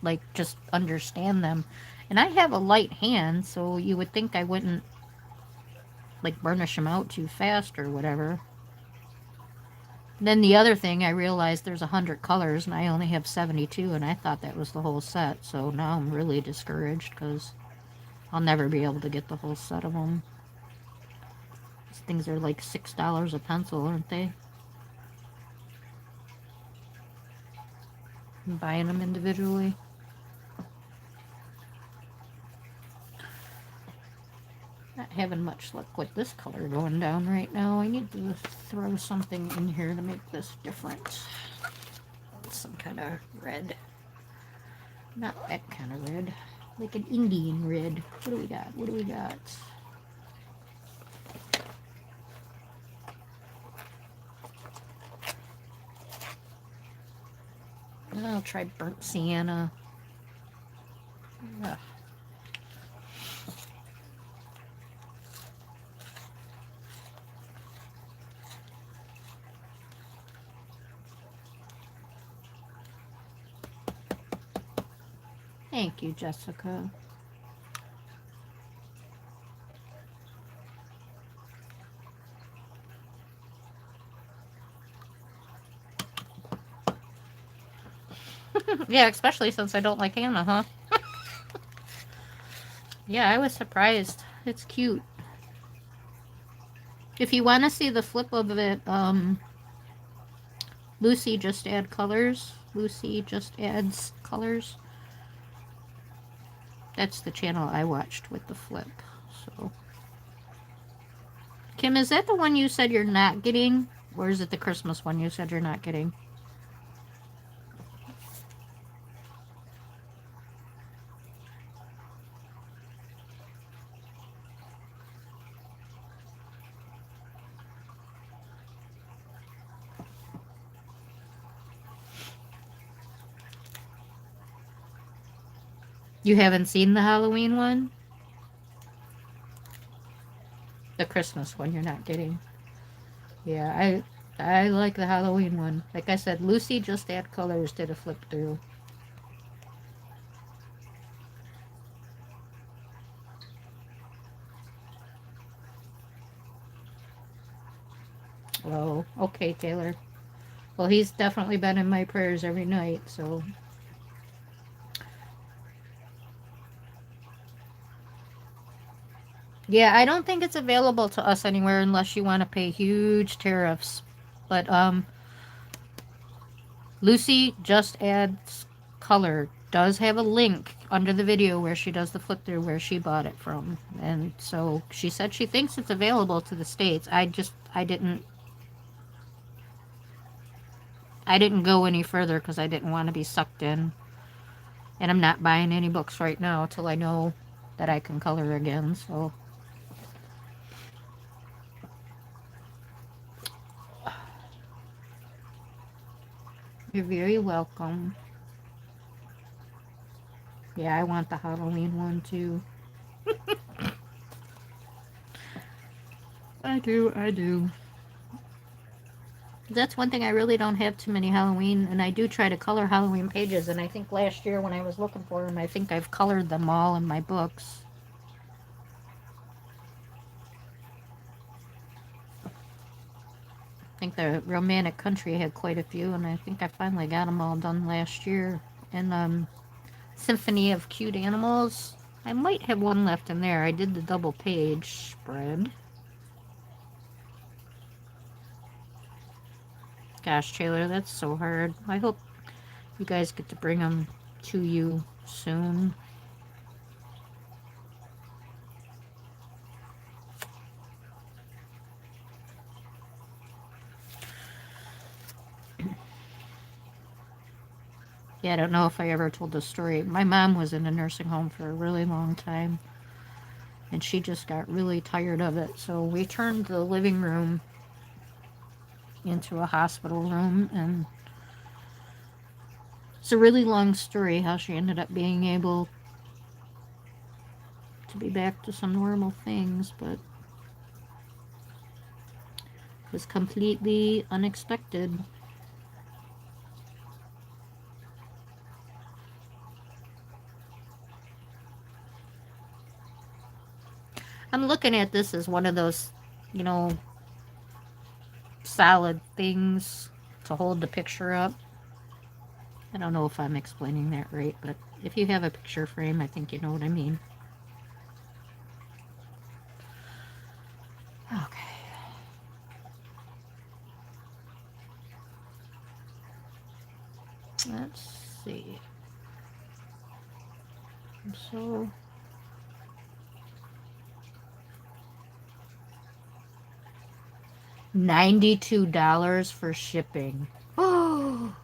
like, just understand them. And I have a light hand, so you would think I wouldn't, like, burnish them out too fast or whatever. Then the other thing, I realized there's 100 colors, and I only have 72, and I thought that was the whole set. So now I'm really discouraged, because I'll never be able to get the whole set of them. These things are like $6 a pencil, aren't they? I'm buying them individually. Not having much luck with this color going down right now. I need to throw something in here to make this different. Some kind of red. Not that kind of red. Like an Indian red. What do we got? What do we got? I'll try burnt sienna. Ugh. Thank you, Jessica. Yeah, especially since I don't like Hannah, huh? Yeah, I was surprised. It's cute. If you want to see the flip of it, Lucy just add colors. Lucy just adds colors. That's the channel I watched with the flip. So, Kim, is that the one you said you're not getting? Or is it the Christmas one you said you're not getting? You haven't seen the Halloween one? The Christmas one you're not getting. Yeah, I like the Halloween one. Like I said, Lucy just add colors did a flip through. Oh, okay, Taylor. Well, he's definitely been in my prayers every night, so. Yeah, I don't think it's available to us anywhere unless you want to pay huge tariffs. But Lucy just adds color does have a link under the video where she does the flip through where she bought it from. And so she said she thinks it's available to the States. I didn't go any further because I didn't want to be sucked in. And I'm not buying any books right now till I know that I can color again, so. You're very welcome. Yeah, I want the Halloween one too. I do. That's one thing, I really don't have too many Halloween, and I do try to color Halloween pages, and I think last year when I was looking for them, I think I've colored them all in my books. I think the Romantic Country had quite a few, and I think I finally got them all done last year. And Symphony of Cute Animals, I might have one left in there. I did the double page spread. Gosh, Taylor, that's so hard. I hope you guys get to bring them to you soon. Yeah, I don't know if I ever told this story. My mom was in a nursing home for a really long time, and she just got really tired of it. So we turned the living room into a hospital room, and it's a really long story how she ended up being able to be back to some normal things, but was completely unexpected. I'm looking at this as one of those, you know, solid things to hold the picture up. I don't know if I'm explaining that right, but if you have a picture frame, I think you know what I mean. Okay. Let's see. So $92 for shipping. Oh,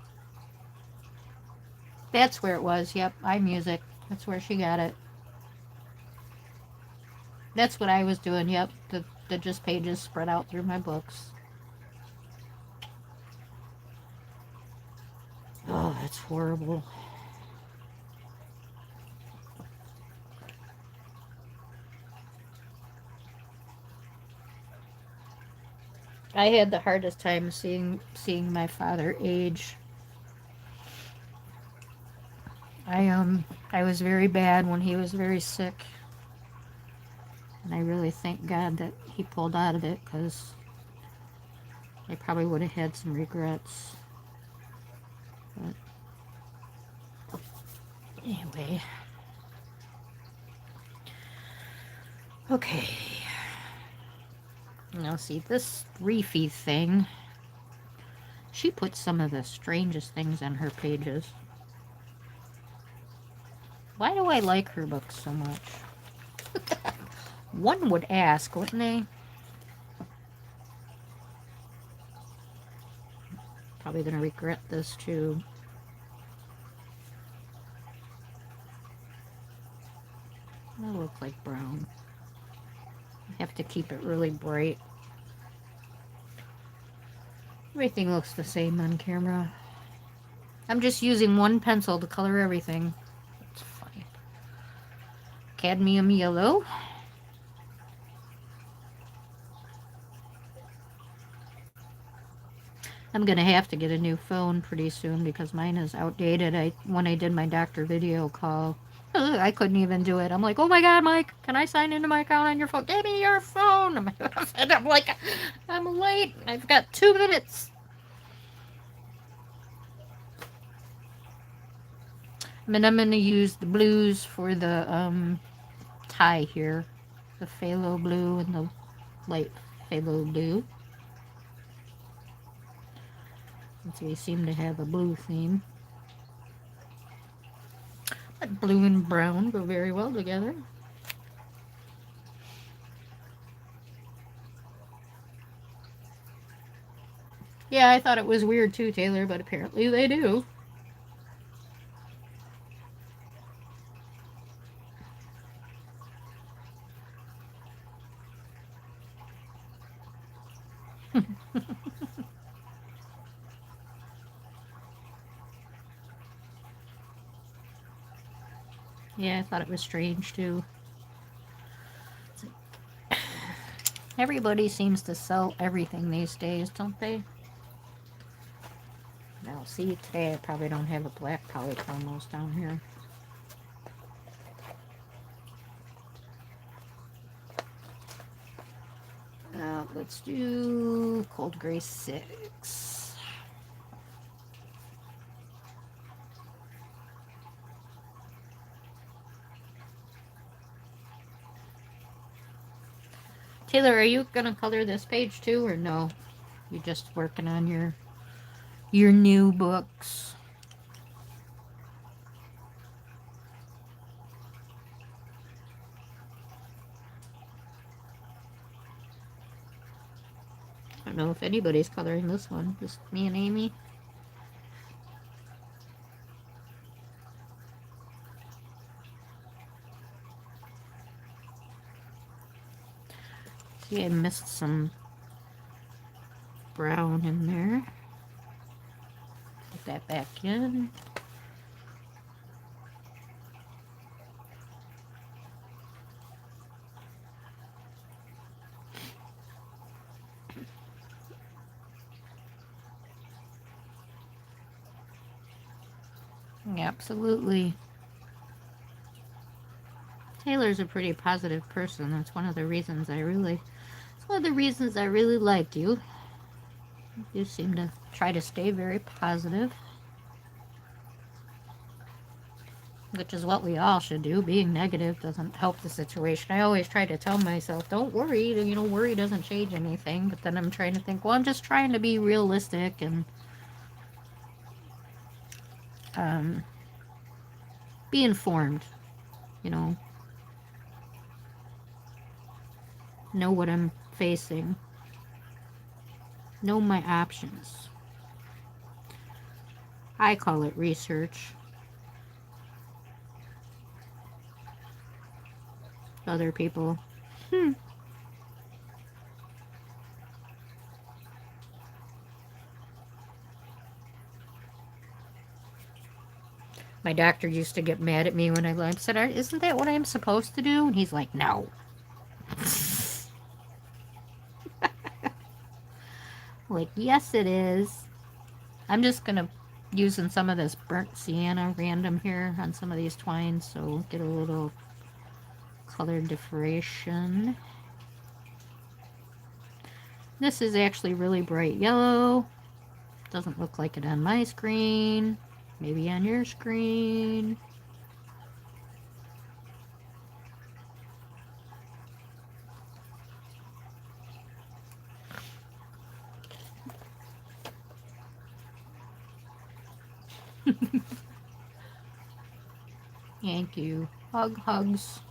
that's where it was. Yep, iMusic. That's where she got it. That's what I was doing. Yep, the just pages spread out through my books. Oh, that's horrible. I had the hardest time seeing my father age. I was very bad when he was very sick, and I really thank God that he pulled out of it, because I probably would have had some regrets. But anyway, okay. Now see this Reefy thing. She puts some of the strangest things on her pages. Why do I like her books so much? One would ask, wouldn't they? Probably gonna regret this too. That looks like brown. I have to keep it really bright. Everything looks the same on camera. I'm just using one pencil to color everything. It's funny. Cadmium yellow. I'm gonna have to get a new phone pretty soon because mine is outdated. When I did my doctor video call, I couldn't even do it. I'm like, oh my God, Mike, can I sign into my account on your phone? Give me your phone. I'm like, I'm late. I've got 2 minutes. And I'm gonna use the blues for the tie here, the phthalo blue and the light phthalo blue. Since we seem to have a blue theme. But blue and brown go very well together. Yeah, I thought it was weird too, Taylor, but apparently they do. Yeah, I thought it was strange too. Everybody seems to sell everything these days, don't they? Now, see, today I probably don't have a black polychromos down here. Let's do Cold Gray 6. Taylor, are you gonna color this page too, or no? You're just working on your new books. I don't know if anybody's coloring this one. Just me and Amy. See, I missed some brown in there. Put that back in. Absolutely. Taylor's a pretty positive person. That's one of the reasons I really. It's one of the reasons I really liked you. You seem to try to stay very positive, which is what we all should do. Being negative doesn't help the situation. I always try to tell myself, don't worry, worry doesn't change anything. But then I'm trying to think, well, I'm just trying to be realistic and um, be informed, you know, know what I'm facing, know my options. I call it research. Other people, my doctor used to get mad at me when I lied. I said, isn't that what I'm supposed to do? And he's like, no. Like, yes, it is. I'm just going to using some of this burnt sienna random here on some of these twines, so get a little color diffraction. This is actually really bright yellow. Doesn't look like it on my screen. Maybe on your screen. Thank you. Hugs.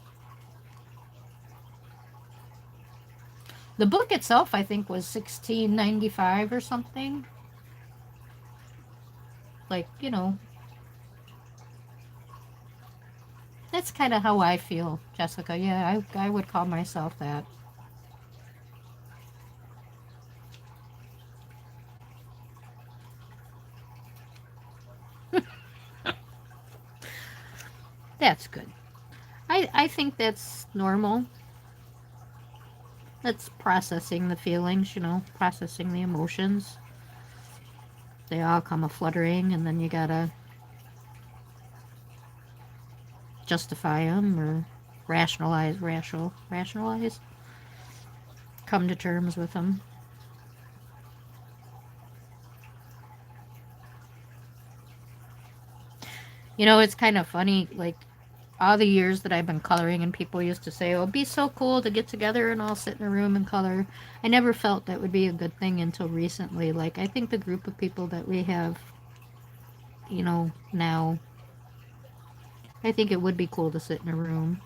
The book itself, I think, was $16.95 or something. Like, that's kind of how I feel, Jessica. Yeah, I would call myself that. That's good. I think that's normal. That's processing the feelings, processing the emotions. They all come a fluttering, and then you gotta justify them or rationalize, come to terms with them. It's kind of funny, like, all the years that I've been coloring, and people used to say, oh, it'd be so cool to get together and all sit in a room and color. I never felt that would be a good thing until recently. Like, I think the group of people that we have, now, I think it would be cool to sit in a room.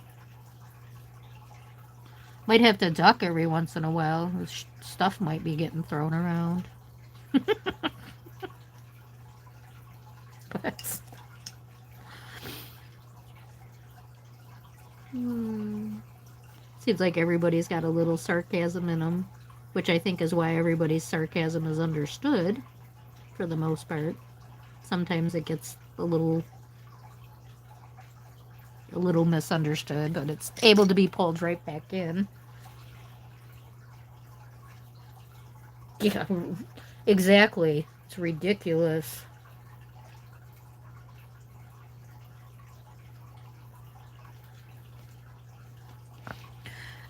Might have to duck every once in a while. Stuff might be getting thrown around. But seems like everybody's got a little sarcasm in them, which I think is why everybody's sarcasm is understood for the most part. Sometimes it gets a little misunderstood, but it's able to be pulled right back in. Yeah, exactly. It's ridiculous.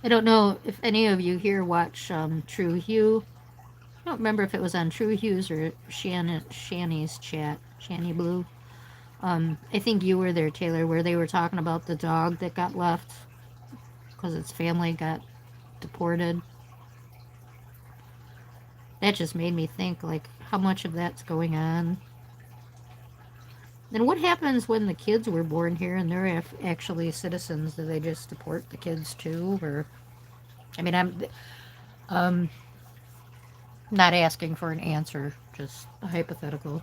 I don't know if any of you here watch True Hue. I don't remember if it was on True Hue's or Shanny's chat, Shanny Blue. I think you were there, Taylor, where they were talking about the dog that got left because its family got deported. That just made me think, like, how much of that's going on. And what happens when the kids were born here and they're actually citizens? Do they just deport the kids too? Or, I mean, I'm um, not asking for an answer, just a hypothetical.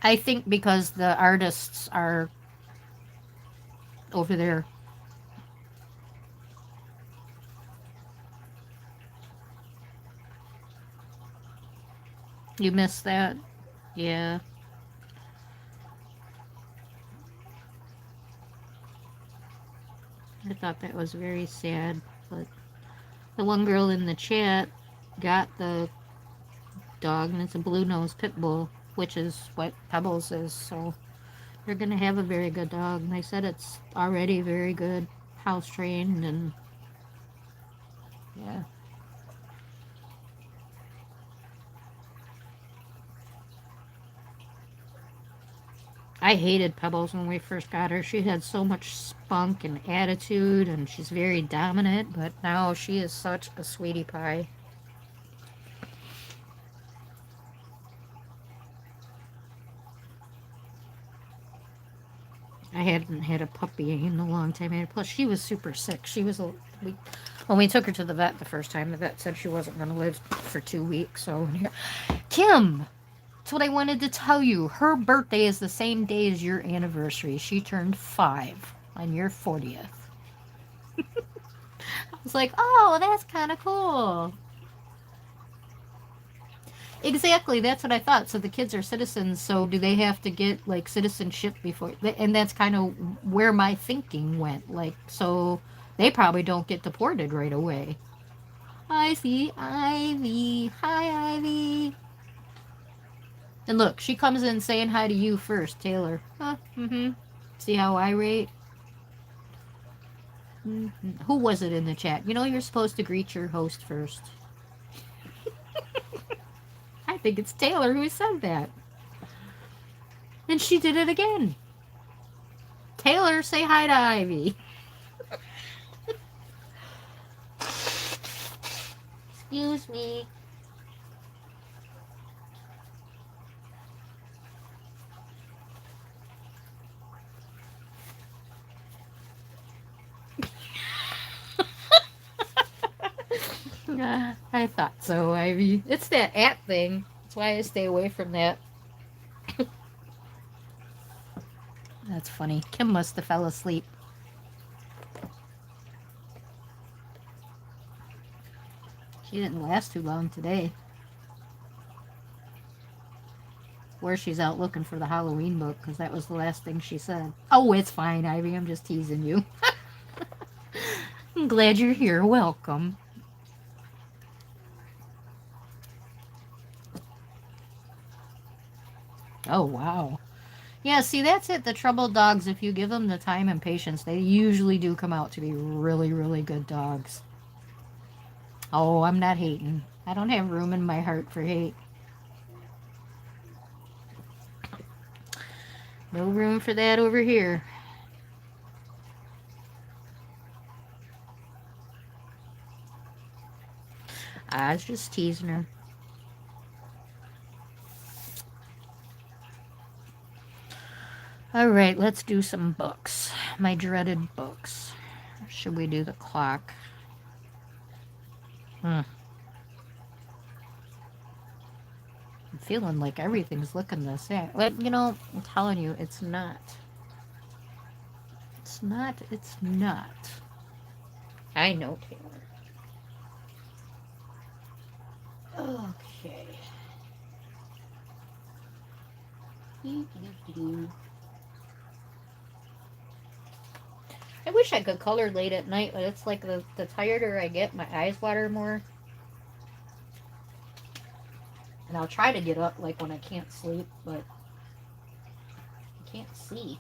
I think because the artists are over there. You missed that? Yeah. I thought that was very sad. But the one girl in the chat got the dog, and it's a blue-nosed pit bull, which is what Pebbles is, so they're gonna have a very good dog. And they said it's already very good, house trained, and yeah. I hated Pebbles when we first got her. She had so much spunk and attitude, and she's very dominant, but now she is such a sweetie pie. I hadn't had a puppy in a long time. And plus, she was super sick. She was when we took her to the vet the first time, the vet said she wasn't going to live for 2 weeks. So, Kim, that's what I wanted to tell you. Her birthday is the same day as your anniversary. She turned 5 on your 40th. I was like, oh, that's kind of cool. Exactly, that's what I thought. So the kids are citizens, so do they have to get like citizenship before? And that's kind of where my thinking went. Like, so they probably don't get deported right away. I see Ivy. Hi, Ivy. And look, she comes in saying hi to you first, Taylor. Huh? Mm-hmm. See how I rate? Mm-hmm. Who was it in the chat? You know you're supposed to greet your host first. I think it's Taylor who said that. And she did it again. Taylor, say hi to Ivy. Excuse me. I thought so, Ivy. It's that at thing. That's why I stay away from that. That's funny. Kim must have fell asleep. She didn't last too long today. Where she's out looking for the Halloween book, because that was the last thing she said. Oh, it's fine, Ivy. I'm just teasing you. I'm glad you're here. Welcome. Oh, wow. Yeah, see, that's it. The troubled dogs, if you give them the time and patience, they usually do come out to be really, really good dogs. Oh, I'm not hating. I don't have room in my heart for hate. No room for that over here. I was just teasing her. All right, let's do some books. My dreaded books. Should we do the clock? I'm feeling like everything's looking the same. But, you know, I'm telling you, it's not. It's not. It's not. I know, Taylor. Okay. I wish I could color late at night, but it's like the tireder I get, my eyes water more. And I'll try to get up like when I can't sleep, but I can't see.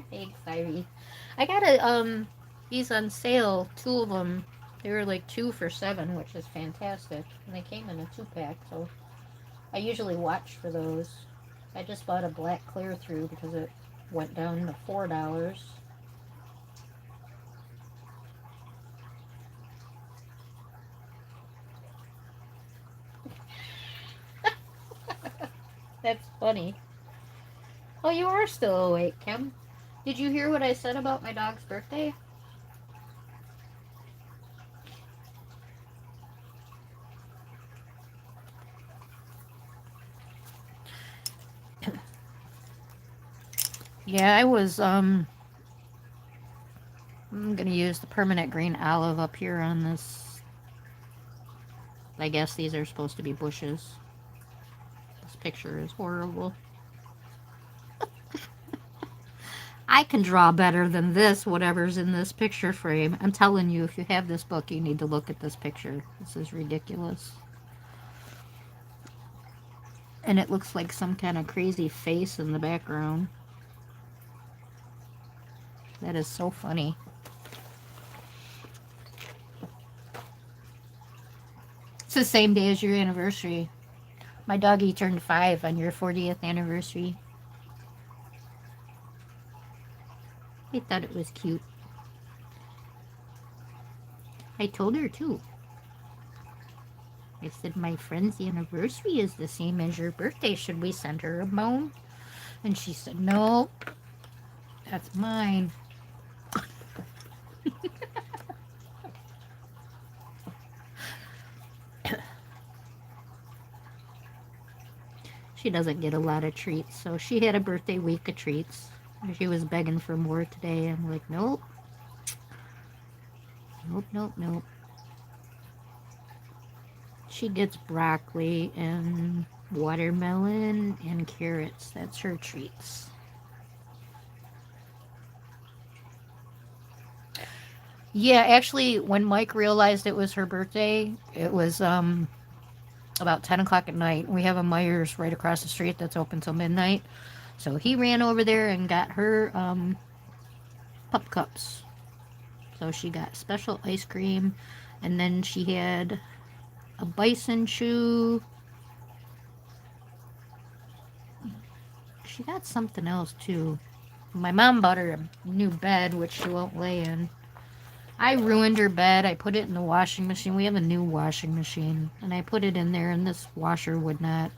Thanks, Ivy. I got these on sale, 2 of them. They were like 2 for $7, which is fantastic. And they came in a 2-pack, so I usually watch for those. I just bought a black clear through because it went down to $4. That's funny. Oh, you are still awake, Kim. Did you hear what I said about my dog's birthday? Yeah, I'm gonna use the permanent green olive up here on this. I guess these are supposed to be bushes. This picture is horrible. I can draw better than this, whatever's in this picture frame. I'm telling you, if you have this book, you need to look at this picture. This is ridiculous. And it looks like some kind of crazy face in the background. That is so funny. It's the same day as your anniversary. My doggy turned 5 on your 40th anniversary. I thought it was cute. I told her too. I said, my friend's anniversary is the same as your birthday. Should we send her a bone? And she said, no, that's mine. She doesn't get a lot of treats, so she had a birthday week of treats. She was begging for more today. I'm like, nope. Nope, nope, nope. She gets broccoli and watermelon and carrots. That's her treats. Yeah, actually, when Mike realized it was her birthday, it was about 10 o'clock at night. We have a Myers right across the street that's open till midnight. So he ran over there and got her pup cups. So she got special ice cream, and then she had a bison chew. She got something else too. My mom bought her a new bed, which she won't lay in. I ruined her bed. I put it in the washing machine. We have a new washing machine, and I put it in there, and this washer would not,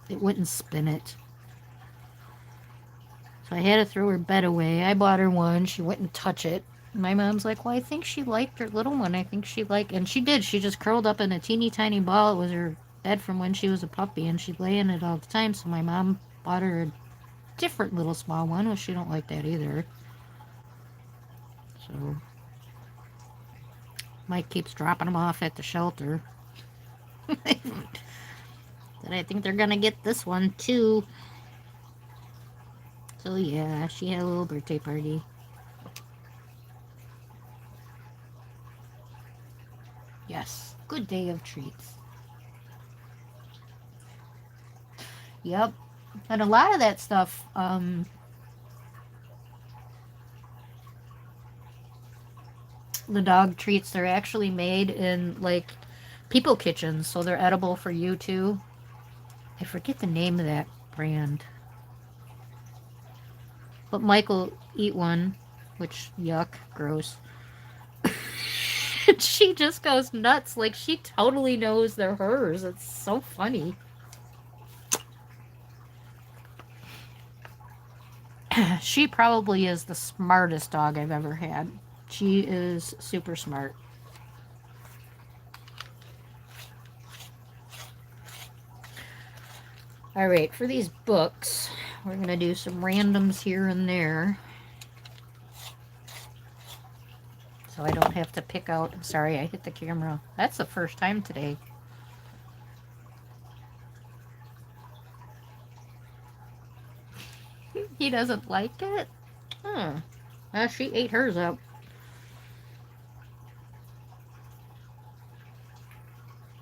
it wouldn't spin it. So I had to throw her bed away. I bought her one. She wouldn't touch it. My mom's like, well, I think she liked her little one. I think she liked, and she did. She just curled up in a teeny tiny ball. It was her bed from when she was a puppy, and she'd lay in it all the time. So my mom bought her a different little small one. Well, she don't like that either. So Mike keeps dropping them off at the shelter. And I think they're gonna get this one too. So yeah, she had a little birthday party. Yes, good day of treats. Yep. And a lot of that stuff, the dog treats, they're actually made in like people kitchens, so they're edible for you too. I forget the name of that brand. But Michael eat one, which yuck, gross. She just goes nuts, like she totally knows they're hers. It's so funny. She probably is the smartest dog I've ever had. She is super smart. All right, for these books, we're going to do some randoms here and there. So I don't have to pick out. I'm sorry, I hit the camera. That's the first time today. He doesn't like it? Huh. She ate hers up.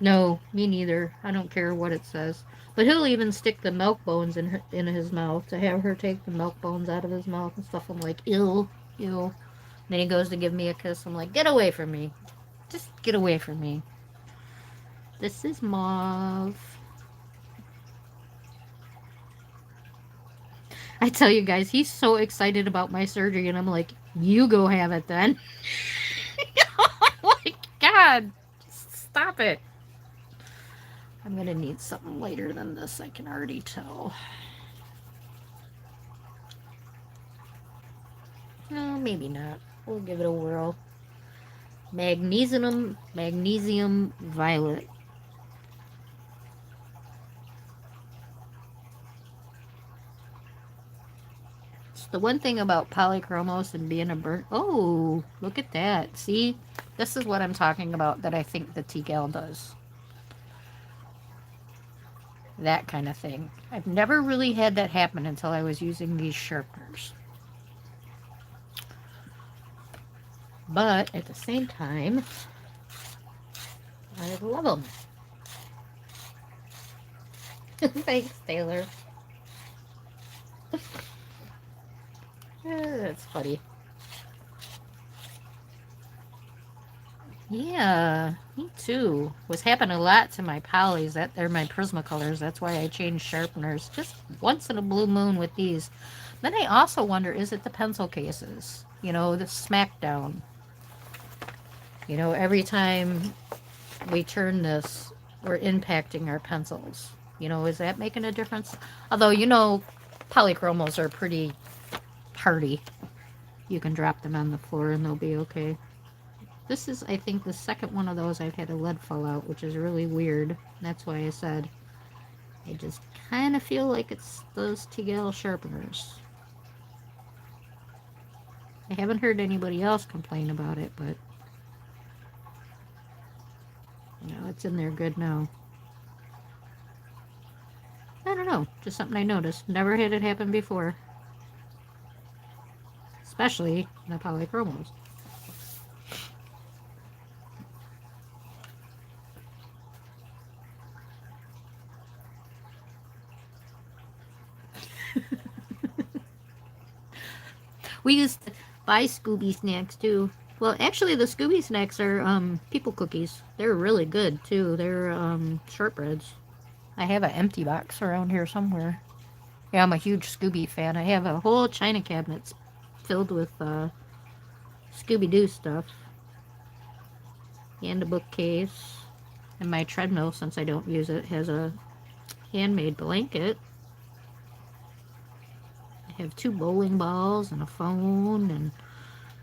No, me neither. I don't care what it says. But he'll even stick the milk bones in his mouth to have her take the milk bones out of his mouth and stuff. I'm like, ew, ew. Then he goes to give me a kiss. I'm like, get away from me. Just get away from me. This is Mauve. I tell you guys, he's so excited about my surgery, and I'm like, you go have it then. Oh my God. Just stop it. I'm going to need something lighter than this, I can already tell. No, maybe not. We'll give it a whirl. Magnesium violet. It's the one thing about polychromos and being a burnt. Oh, look at that. See? This is what I'm talking about that I think the T-Gal does. That kind of thing. I've never really had that happen until I was using these sharpeners. But at the same time, I love them. Thanks, Taylor. That's funny. Yeah, me too. Was happening a lot to my polys. They're my Prismacolors. That's why I changed sharpeners just once in a blue moon with these. Then I also wonder, is it the pencil cases? You know, the smackdown. You know, every time we turn this, we're impacting our pencils. You know, is that making a difference? Although, you know, polychromos are pretty hardy. You can drop them on the floor and they'll be okay. This is, I think, the second one of those I've had a lead fall out, which is really weird. That's why I said I just kind of feel like it's those TGL sharpeners. I haven't heard anybody else complain about it, but you know, it's in there good now. I don't know, just something I noticed. Never had it happen before. Especially the polychromos. We used to buy Scooby snacks too. Well, actually, the Scooby snacks are people cookies. They're really good too. They're shortbreads. I have an empty box around here somewhere. Yeah, I'm a huge Scooby fan. I have a whole china cabinet filled with Scooby-Doo stuff. And a bookcase. And my treadmill, since I don't use it, has a handmade blanket. I have 2 bowling balls and a phone and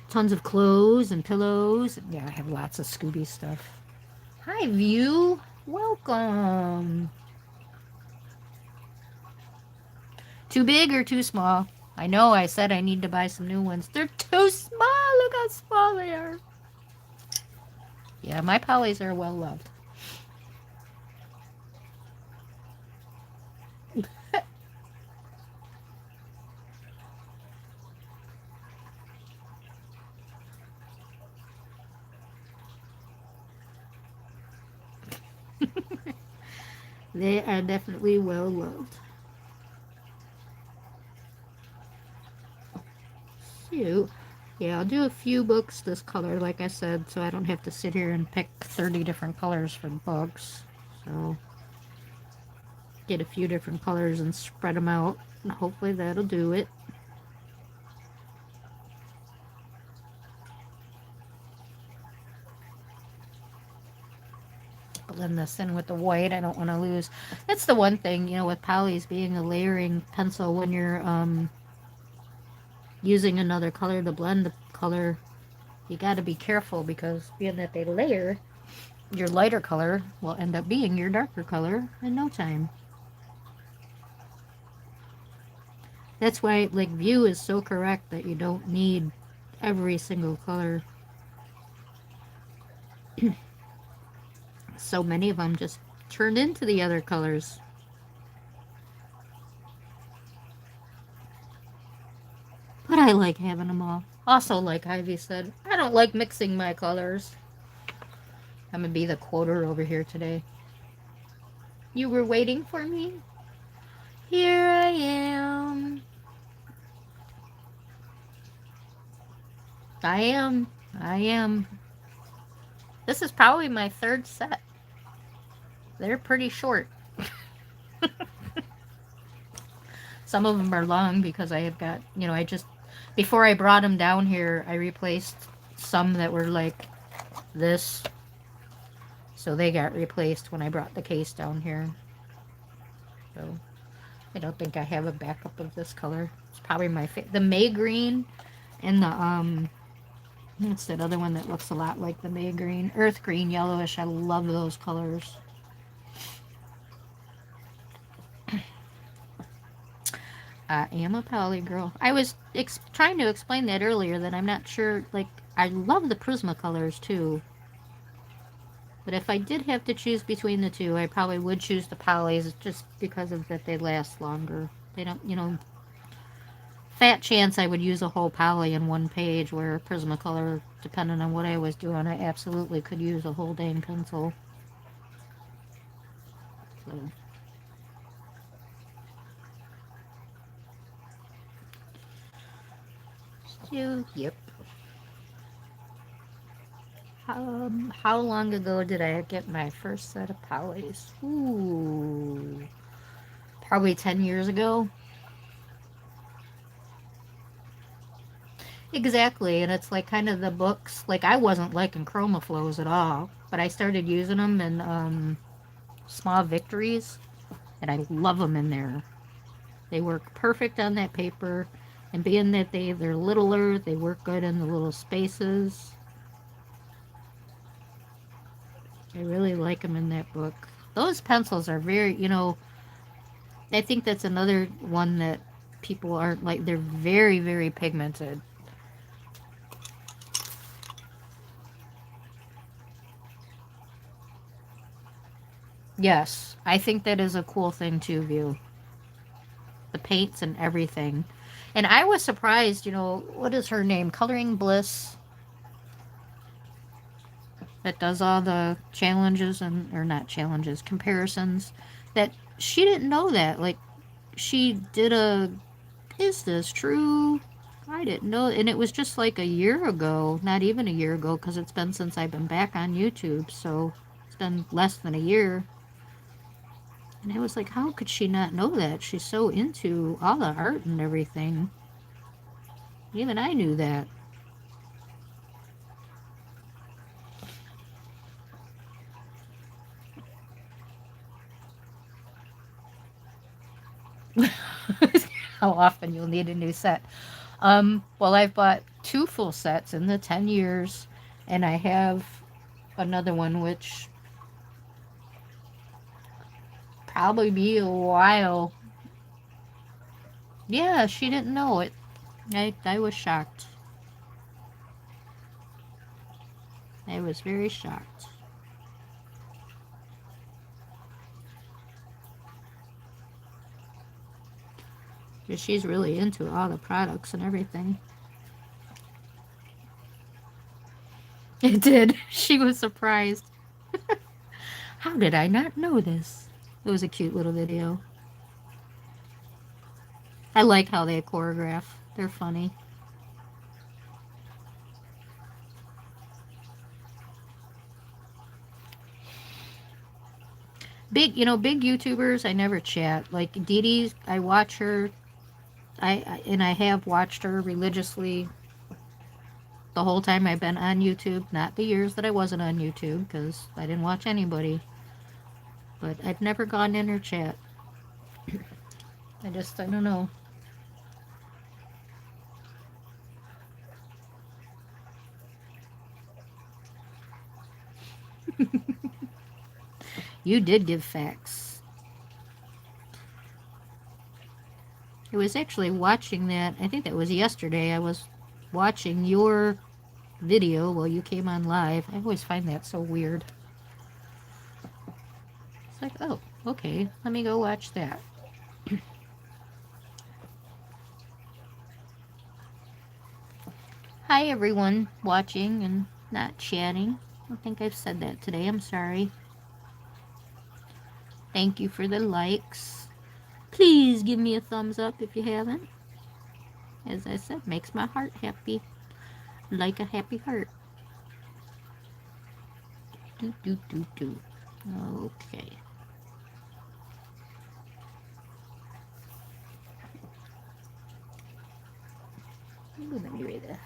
tons of clothes and pillows. Yeah, I have lots of Scooby stuff. Hi, View. Welcome. Too big or too small? I know I said I need to buy some new ones. They're too small. Look how small they are. Yeah, my polys are well loved. They are definitely well loved. So, yeah, I'll do a few books this color, like I said, so I don't have to sit here and pick 30 different colors for books. So, get a few different colors and spread them out, and hopefully that'll do it. Blend this in with the white. I don't want to lose. That's the one thing, you know, with polys being a layering pencil, when you're using another color to blend the color, you got to be careful, because being that they layer, your lighter color will end up being your darker color in no time. That's why, like, View is so correct that you don't need every single color. So many of them just turned into the other colors. But I like having them all. Also, like Ivy said, I don't like mixing my colors. I'm gonna be the quoter over here today. You were waiting for me? Here I am. I am. I am. This is probably my 3rd set. They're pretty short. Some of them are long because I have got, you know, before I brought them down here, I replaced some that were like this. So they got replaced when I brought the case down here. So I don't think I have a backup of this color. It's probably my the May green and the what's that other one that looks a lot like the May green? Earth green, yellowish. I love those colors. I am a poly girl. I was trying to explain that earlier, that I'm not sure, like, I love the Prismacolors too. But if I did have to choose between the two, I probably would choose the polys, just because of that they last longer. They don't, you know, fat chance I would use a whole poly in one page, where Prismacolor, depending on what I was doing, I absolutely could use a whole dang pencil. So, yep. How long ago did I get my first set of polys? Ooh, probably 10 years ago. Exactly, and it's like kind of the books. Like, I wasn't liking chroma flows at all, but I started using them in Small Victories, and I love them in there. They work perfect on that paper, and being that they're littler, they work good in the little spaces. I really like them in that book. Those pencils are very, I think that's another one that people aren't like. They're very, very pigmented. Yes, I think that is a cool thing to view. The paints and everything. And I was surprised, what is her name? Coloring Bliss, that does all the challenges, or not challenges, comparisons, that she didn't know that. Like, she did is this true? I didn't know. And it was just like a year ago, not even a year ago, because it's been since I've been back on YouTube. So it's been less than a year. And I was like, how could she not know that? She's so into all the art and everything. Even I knew that. How often you'll need a new set. Well, I've bought 2 full sets in the 10 years, and I have another one, which probably be a while. Yeah, she didn't know it. I was shocked. I was very shocked. Because she's really into all the products and everything. It did. She was surprised. How did I not know this? It was a cute little video. I like how they choreograph. They're funny. Big YouTubers, I never chat. Like Dee Dee, I watch her. And I have watched her religiously the whole time I've been on YouTube. Not the years that I wasn't on YouTube, because I didn't watch anybody. But I've never gone in her chat. I don't know. You did give facts. I was actually watching that. I think that was yesterday. I was watching your video while you came on live. I always find that so weird. It's like, oh, okay, let me go watch that. Hi, everyone watching and not chatting. I don't think I've said that today. I'm sorry. Thank you for the likes. Please give me a thumbs up if you haven't. As I said, makes my heart happy. Like a happy heart. Do, do, do, do. Okay. Let me read that.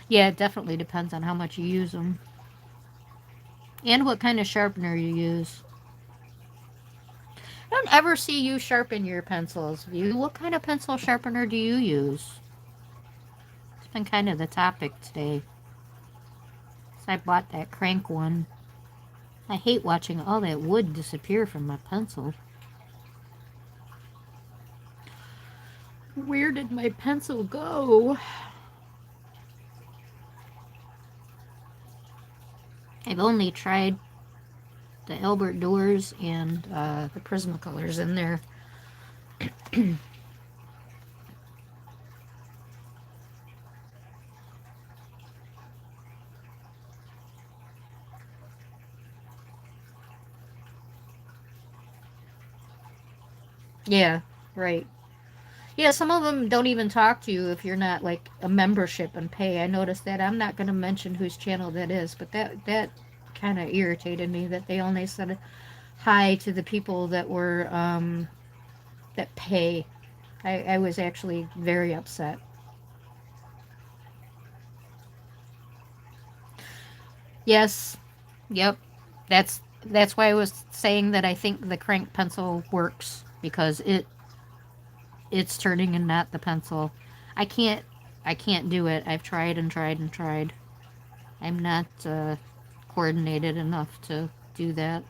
Yeah, it definitely depends on how much you use them. And what kind of sharpener you use. I don't ever see you sharpen your pencils. What kind of pencil sharpener do you use? It's been kind of the topic today. So I bought that crank one. I hate watching all that wood disappear from my pencil. Where did my pencil go? I've only tried the Albert Doors and the Prismacolors in there. Yeah, right. Yeah, some of them don't even talk to you if you're not like a membership and pay. I noticed that. I'm not going to mention whose channel that is, but that kind of irritated me that they only said hi to the people that were that pay. I was actually very upset. Yes. Yep. That's why I was saying that I think the crank pencil works because it's turning and not the pencil. I can't I can't do it. I've tried and tried and tried. I'm not coordinated enough to do that.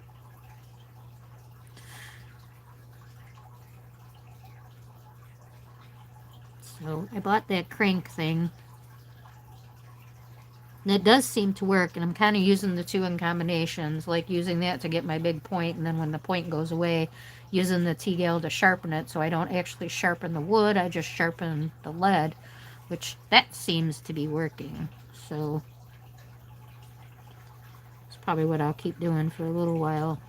So I bought that crank thing. And it does seem to work, and I'm kind of using the two in combinations, like using that to get my big point, and then when the point goes away, using the T-Gal to sharpen it, so I don't actually sharpen the wood, I just sharpen the lead, which that seems to be working. So it's probably what I'll keep doing for a little while.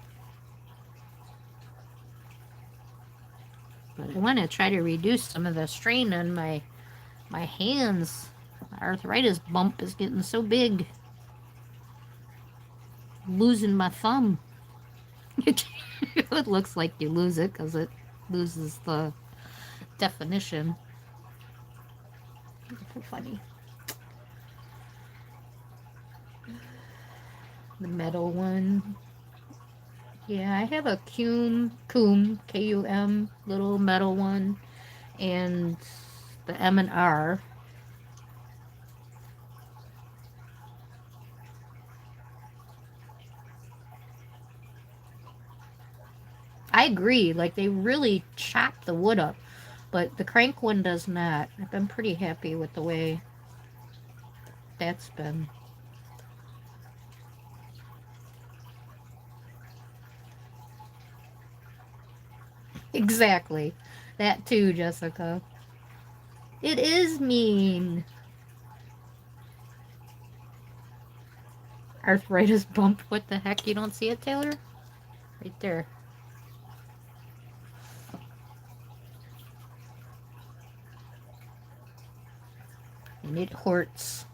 But I want to try to reduce some of the strain on my hands. My arthritis bump is getting so big. I'm losing my thumb. It looks like you lose it because it loses the definition. So funny. The metal one. Yeah, I have a Cum, K-U-M, little metal one, and the M and R. I agree, like they really chop the wood up, but the crank one does not. I've been pretty happy with the way that's been. Exactly. That too, Jessica. It is mean. Arthritis bump. What the heck? You don't see it, Taylor? Right there. And it hurts.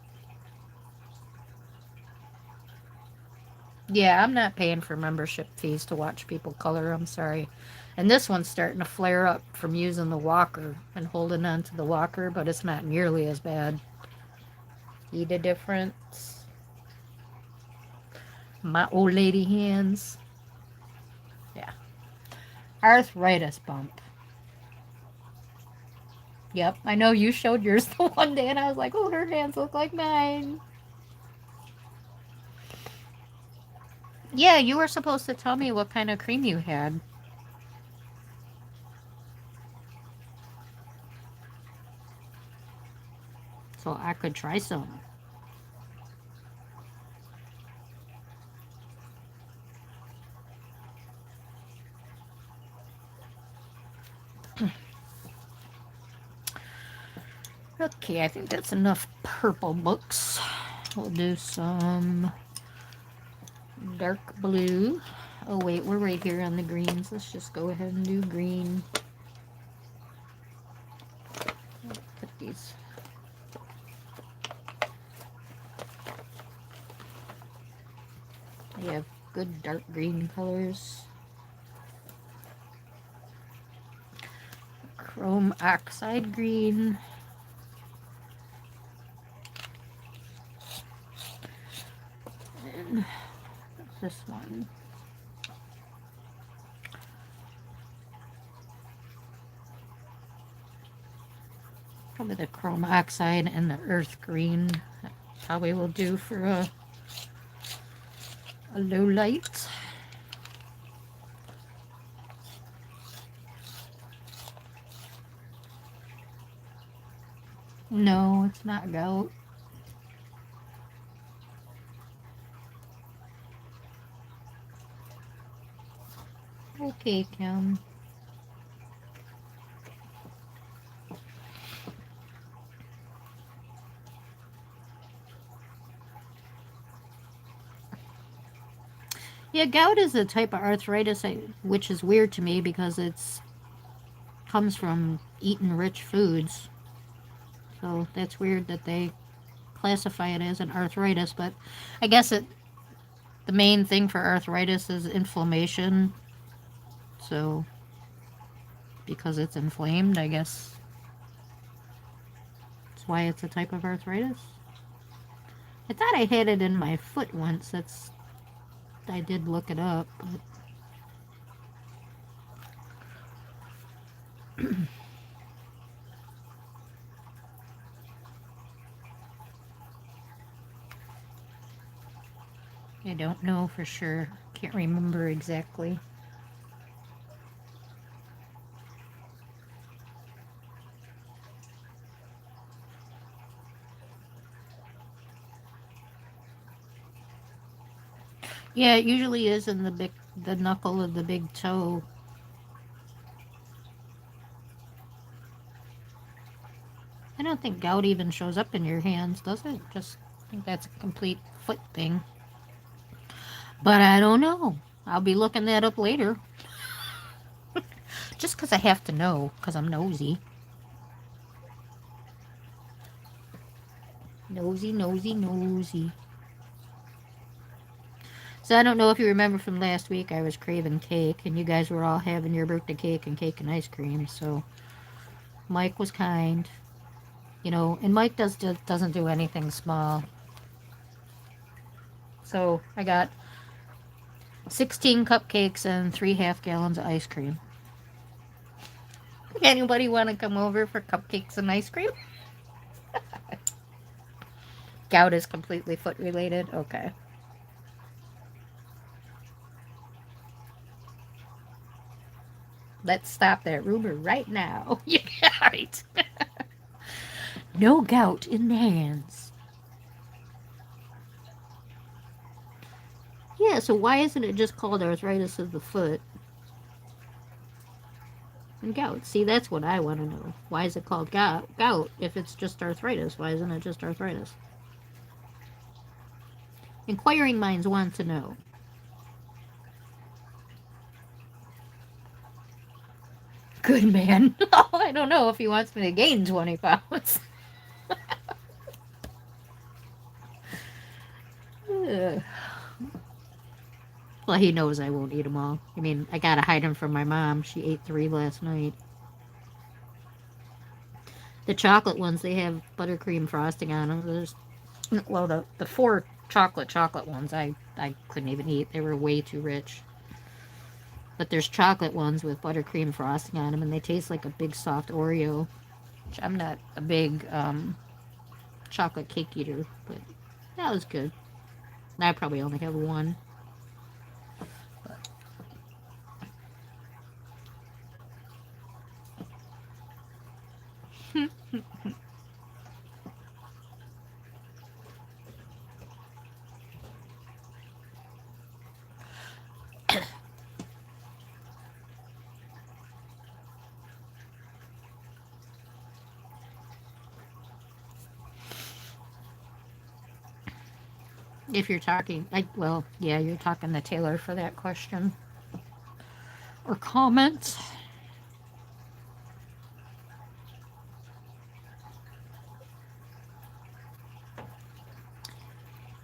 Yeah, I'm not paying for membership fees to watch people color. I'm sorry. And this one's starting to flare up from using the walker and holding on to the walker, but it's not nearly as bad. See the difference? My old lady hands. Yeah. Arthritis bump. Yep. I know you showed yours the one day, and I was like, oh, her hands look like mine. Yeah, you were supposed to tell me what kind of cream you had. So I could try some. Okay, I think that's enough purple books. We'll do some dark blue. Oh wait, we're right here on the greens. Let's just go ahead and do green. Put these. I have good dark green colors. Chrome oxide green. And this one. Probably the chrome oxide and the earth green. That probably will do for a low light. No, it's not gout. Okay, Kim. Yeah, gout is a type of arthritis, which is weird to me because it's comes from eating rich foods. So that's weird that they classify it as an arthritis. But I guess the main thing for arthritis is inflammation. So because it's inflamed, I guess that's why it's a type of arthritis. I thought I had it in my foot once. That's I did look it up, but I don't know for sure. Can't remember exactly. Yeah, it usually is in the knuckle of the big toe. I don't think gout even shows up in your hands, does it? Just I think that's a complete foot thing. But I don't know. I'll be looking that up later. Just because I have to know, because I'm nosy. Nosy, nosy, nosy. So I don't know if you remember from last week, I was craving cake, and you guys were all having your birthday cake and ice cream. So Mike was kind, and Mike doesn't do anything small. So I got 16 cupcakes and 3 half gallons of ice cream. Anybody want to come over for cupcakes and ice cream? Gout is completely foot related. Okay. Let's stop that rumor right now. Yeah, right. No gout in the hands. Yeah, so why isn't it just called arthritis of the foot and gout? See, that's what I want to know. Why is it called gout if it's just arthritis? Why isn't it just arthritis? Inquiring minds want to know. Good man. Oh, I don't know if he wants me to gain 20 pounds. Ugh. Well, he knows I won't eat them all. I mean, I gotta hide them from my mom. She ate 3 last night. The chocolate ones, they have buttercream frosting on them. Well, the 4 chocolate ones, I couldn't even eat. They were way too rich. But there's chocolate ones with buttercream frosting on them, and they taste like a big soft Oreo. Which I'm not a big chocolate cake eater, but that was good. I probably only have one. If you're talking, well, yeah, you're talking to Taylor for that question or comment.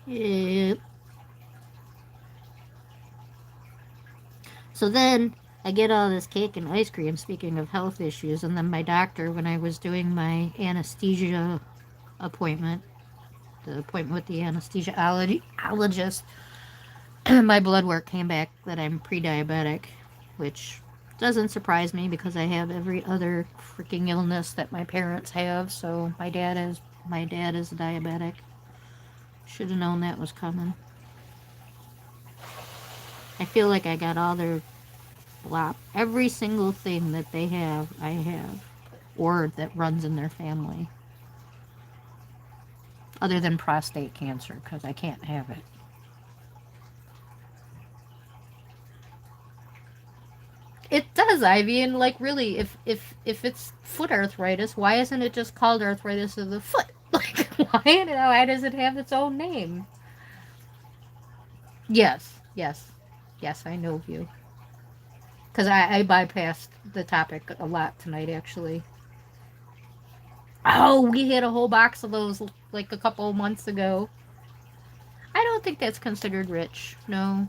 Yep. So then I get all this cake and ice cream, speaking of health issues, and then my doctor, when I was doing my anesthesia appointment, the appointment with the anesthesiologist, my blood work came back that I'm pre-diabetic, which doesn't surprise me because I have every other freaking illness that my parents have. So my dad is diabetic. Should have known that was coming. I feel like I got all their every single thing that they have, I have, or that runs in their family. other than prostate cancer, because I can't have it. It does, Ivy, and like really, if it's foot arthritis, why isn't it just called arthritis of the foot? Like why does it have its own name? Yes, yes, yes, I know you. Because I bypassed the topic a lot tonight, actually. Oh, we had a whole box of those like a couple months ago. I don't think that's considered rich. No.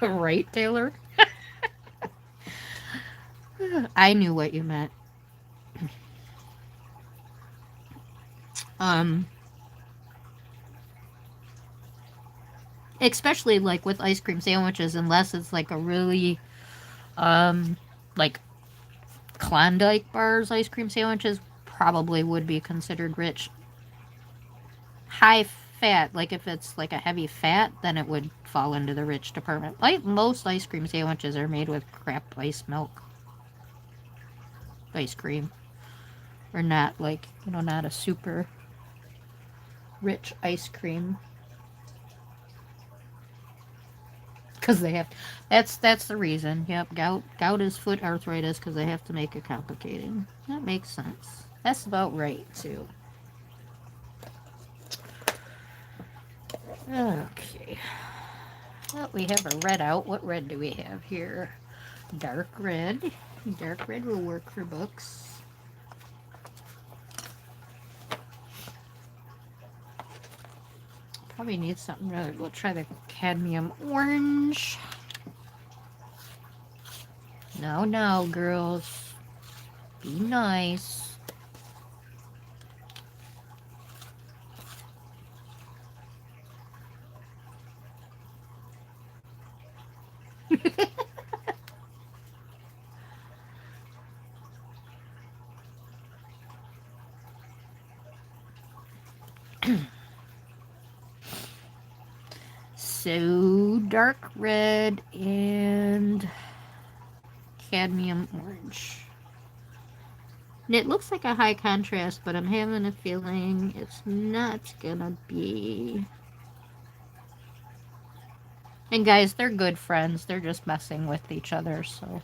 Right, Taylor? I knew what you meant. Um, Especially like with ice cream sandwiches, unless it's like a really, um, like Klondike bars ice cream sandwiches probably would be considered rich. High fat, like if it's like a heavy fat, then it would fall into the rich department. Like most ice cream sandwiches are made with crap ice milk ice cream, or not like not a super rich ice cream because they have. That's the reason. Yep, gout is foot arthritis because they have to make it complicating. That makes sense. That's about right too. Okay. Well, we have a red out. What red do we have here? Dark red. Dark red will work for books. Probably need something red. We'll try the cadmium orange. No, no, girls. Be nice. So, dark red and cadmium orange. And it looks like a high contrast, but I'm having a feeling it's not gonna be. And guys, they're good friends. They're just messing with each other, so.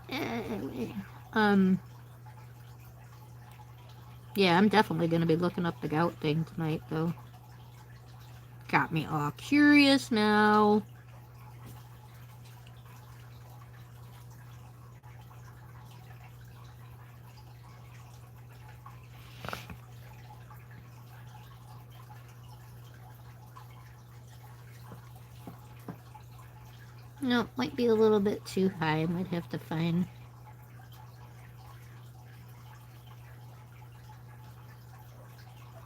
Anyway, yeah, I'm definitely gonna be looking up the gout thing tonight, though. Got me all curious now. No, might be a little bit too high. Might have to find.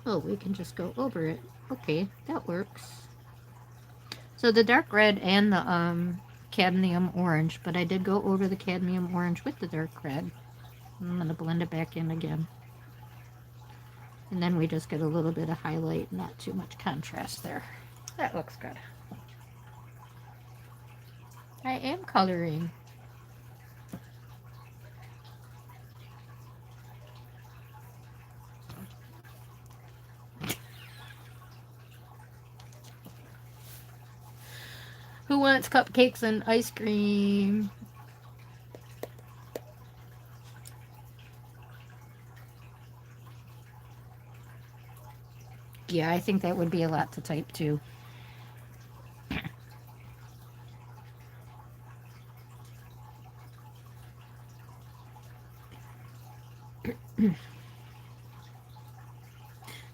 Oh, we can just go over it. Okay, that works. So the dark red and the cadmium orange, but I did go over the cadmium orange with the dark red. I'm gonna blend it back in again. And then we just get a little bit of highlight, not too much contrast there. That looks good. I am coloring. Who wants cupcakes and ice cream? Yeah, I think that would be a lot to type too.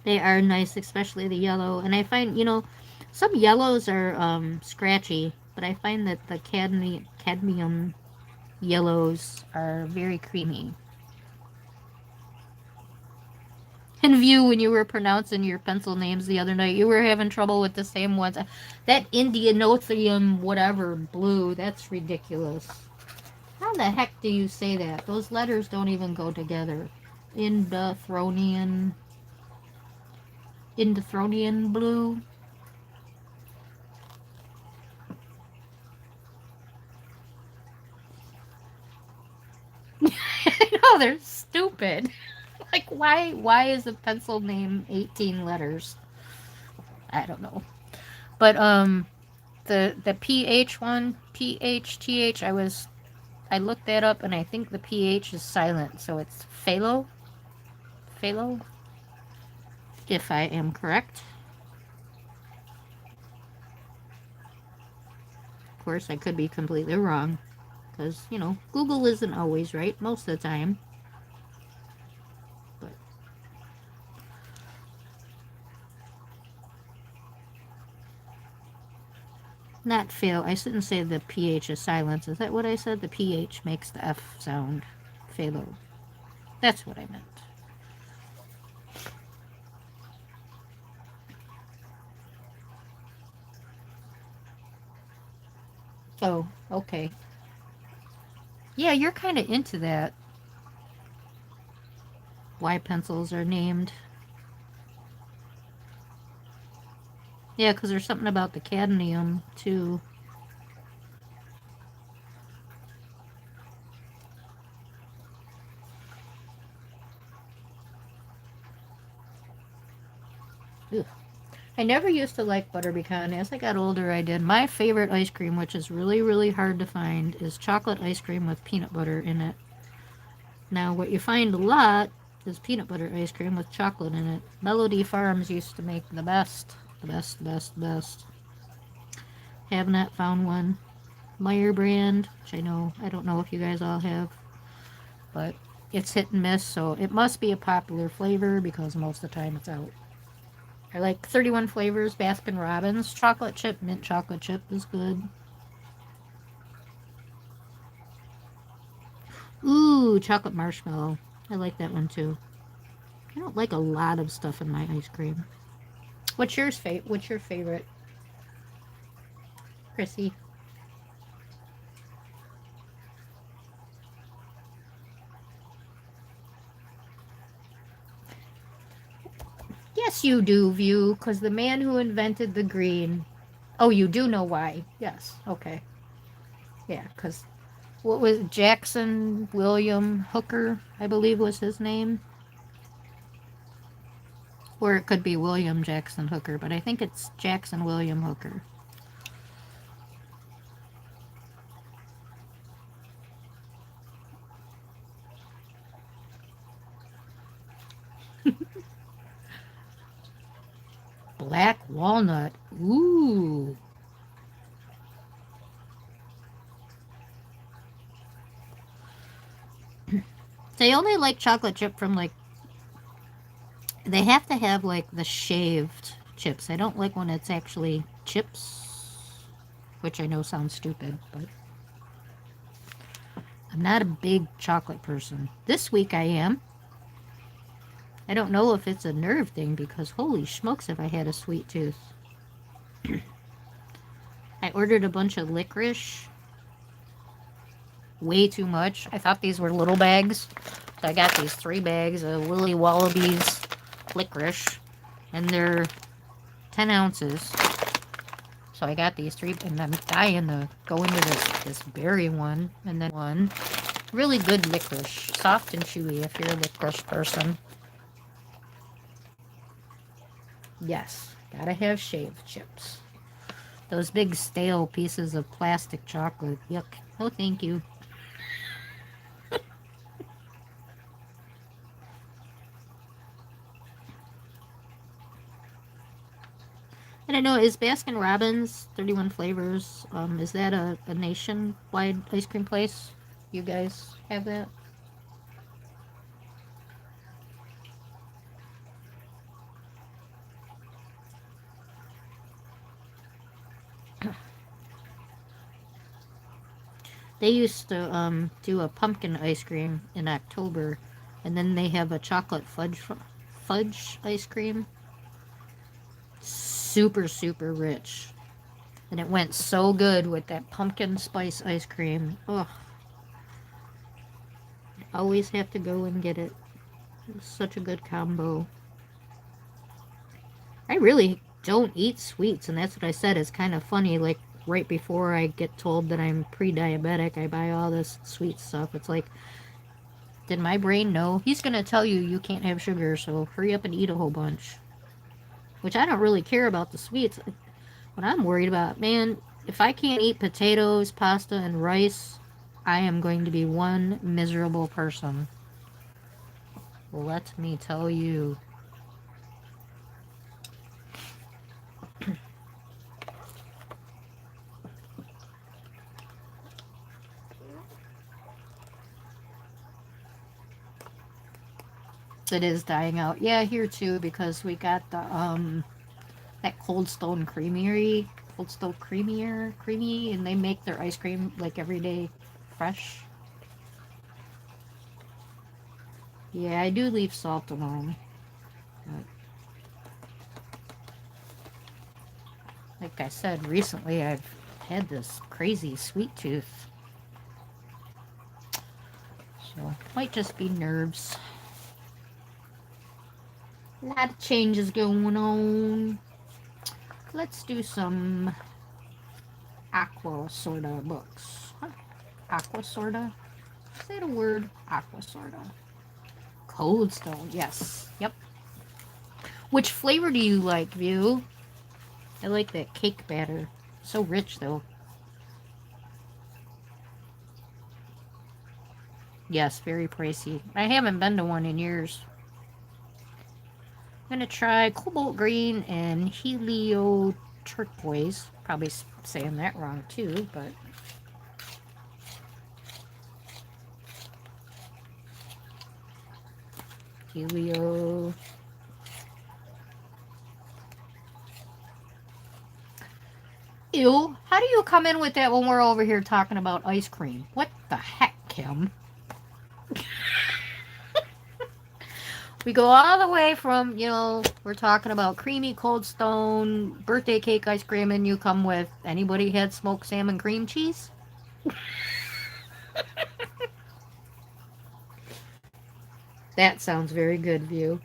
They are nice, especially the yellow. And I find, some yellows are scratchy, but I find that the cadmium yellows are very creamy. In view, when you were pronouncing your pencil names the other night, you were having trouble with the same ones. That Indianothrium whatever blue, that's ridiculous. How the heck do you say that? Those letters don't even go together. Indothronian. Indothronian blue. No, they're stupid. Like, why is a pencil name 18 letters? I don't know. But the PH one, PHTH, I looked that up and I think the PH is silent, so it's phalo, phalo, if I am correct. Of course, I could be completely wrong because, Google isn't always right most of the time. But not fail. I shouldn't say the PH is silent. Is that what I said? The PH makes the F sound. Phalo. That's what I meant. Oh, okay. Yeah, you're kind of into that. Why pencils are named. Yeah, because there's something about the cadmium, too. Ugh. I never used to like butter pecan. As I got older, I did. My favorite ice cream, which is really, really hard to find, is chocolate ice cream with peanut butter in it. Now, what you find a lot is peanut butter ice cream with chocolate in it. Melody Farms used to make the best. The best, best, best. Have not found one. Meyer brand, which I don't know if you guys all have, but it's hit and miss, so it must be a popular flavor because most of the time it's out. I like 31 flavors, Baskin Robbins. Chocolate chip, mint chocolate chip is good. Ooh, chocolate marshmallow. I like that one too. I don't like a lot of stuff in my ice cream. What's your favorite, Chrissy? Yes, you do, View, because the man who invented the green. Oh, you do know why. Yes, okay. Yeah, because what was Jackson William Hooker, I believe was his name? Or it could be William Jackson Hooker, but I think it's Jackson William Hooker. Black walnut. Ooh. They only like chocolate chip from like, they have to have like the shaved chips. I don't like when it's actually chips, which I know sounds stupid, but I'm not a big chocolate person. This week I am. I don't know if it's a nerve thing because holy smokes have I had a sweet tooth. I ordered a bunch of licorice. Way too much. I thought these were little bags. So I got these 3 bags of Willy Wallabies licorice. And they're 10 ounces. So I got these 3 and I'm dying to go into this berry one. And then one. Really good licorice. Soft and chewy if you're a licorice person. Yes. Gotta have shaved chips. Those big stale pieces of plastic chocolate. Yuck. Oh, thank you. I don't know, is Baskin Robbins 31 flavors, is that a nationwide ice cream place? You guys have that? They used to do a pumpkin ice cream in October, and then they have a chocolate fudge ice cream. Super, super rich. And it went so good with that pumpkin spice ice cream. Ugh, always have to go and get it. It's such a good combo. I really don't eat sweets, and that's what I said. It's kind of funny. Like, right before I get told that I'm pre-diabetic, I buy all this sweet stuff. It's like, did my brain know? He's going to tell you you can't have sugar, so hurry up and eat a whole bunch. Which I don't really care about the sweets. What I'm worried about, man, if I can't eat potatoes, pasta, and rice, I am going to be one miserable person. Let me tell you. It is dying out. Yeah, here too, because we got the that Cold Stone Creamy, and they make their ice cream like every day fresh. Yeah, I do leave salt alone. But like I said, recently I've had this crazy sweet tooth. So, might just be nerves. A lot of changes going on. Let's do some aqua sorta books. Huh? Aqua sorta? Is that a word? Aqua sorta. Cold Stone, yes. Yep. Which flavor do you like, View? I like that cake batter. So rich, though. Yes, very pricey. I haven't been to one in years. I'm gonna try Cobalt Green and Helio Turquoise. Probably saying that wrong, too, but... Helio... Ew, how do you come in with that when we're over here talking about ice cream? What the heck, Kim? We go all the way from, we're talking about creamy Cold Stone, birthday cake ice cream, and you come with, anybody had smoked salmon cream cheese? That sounds very good, View.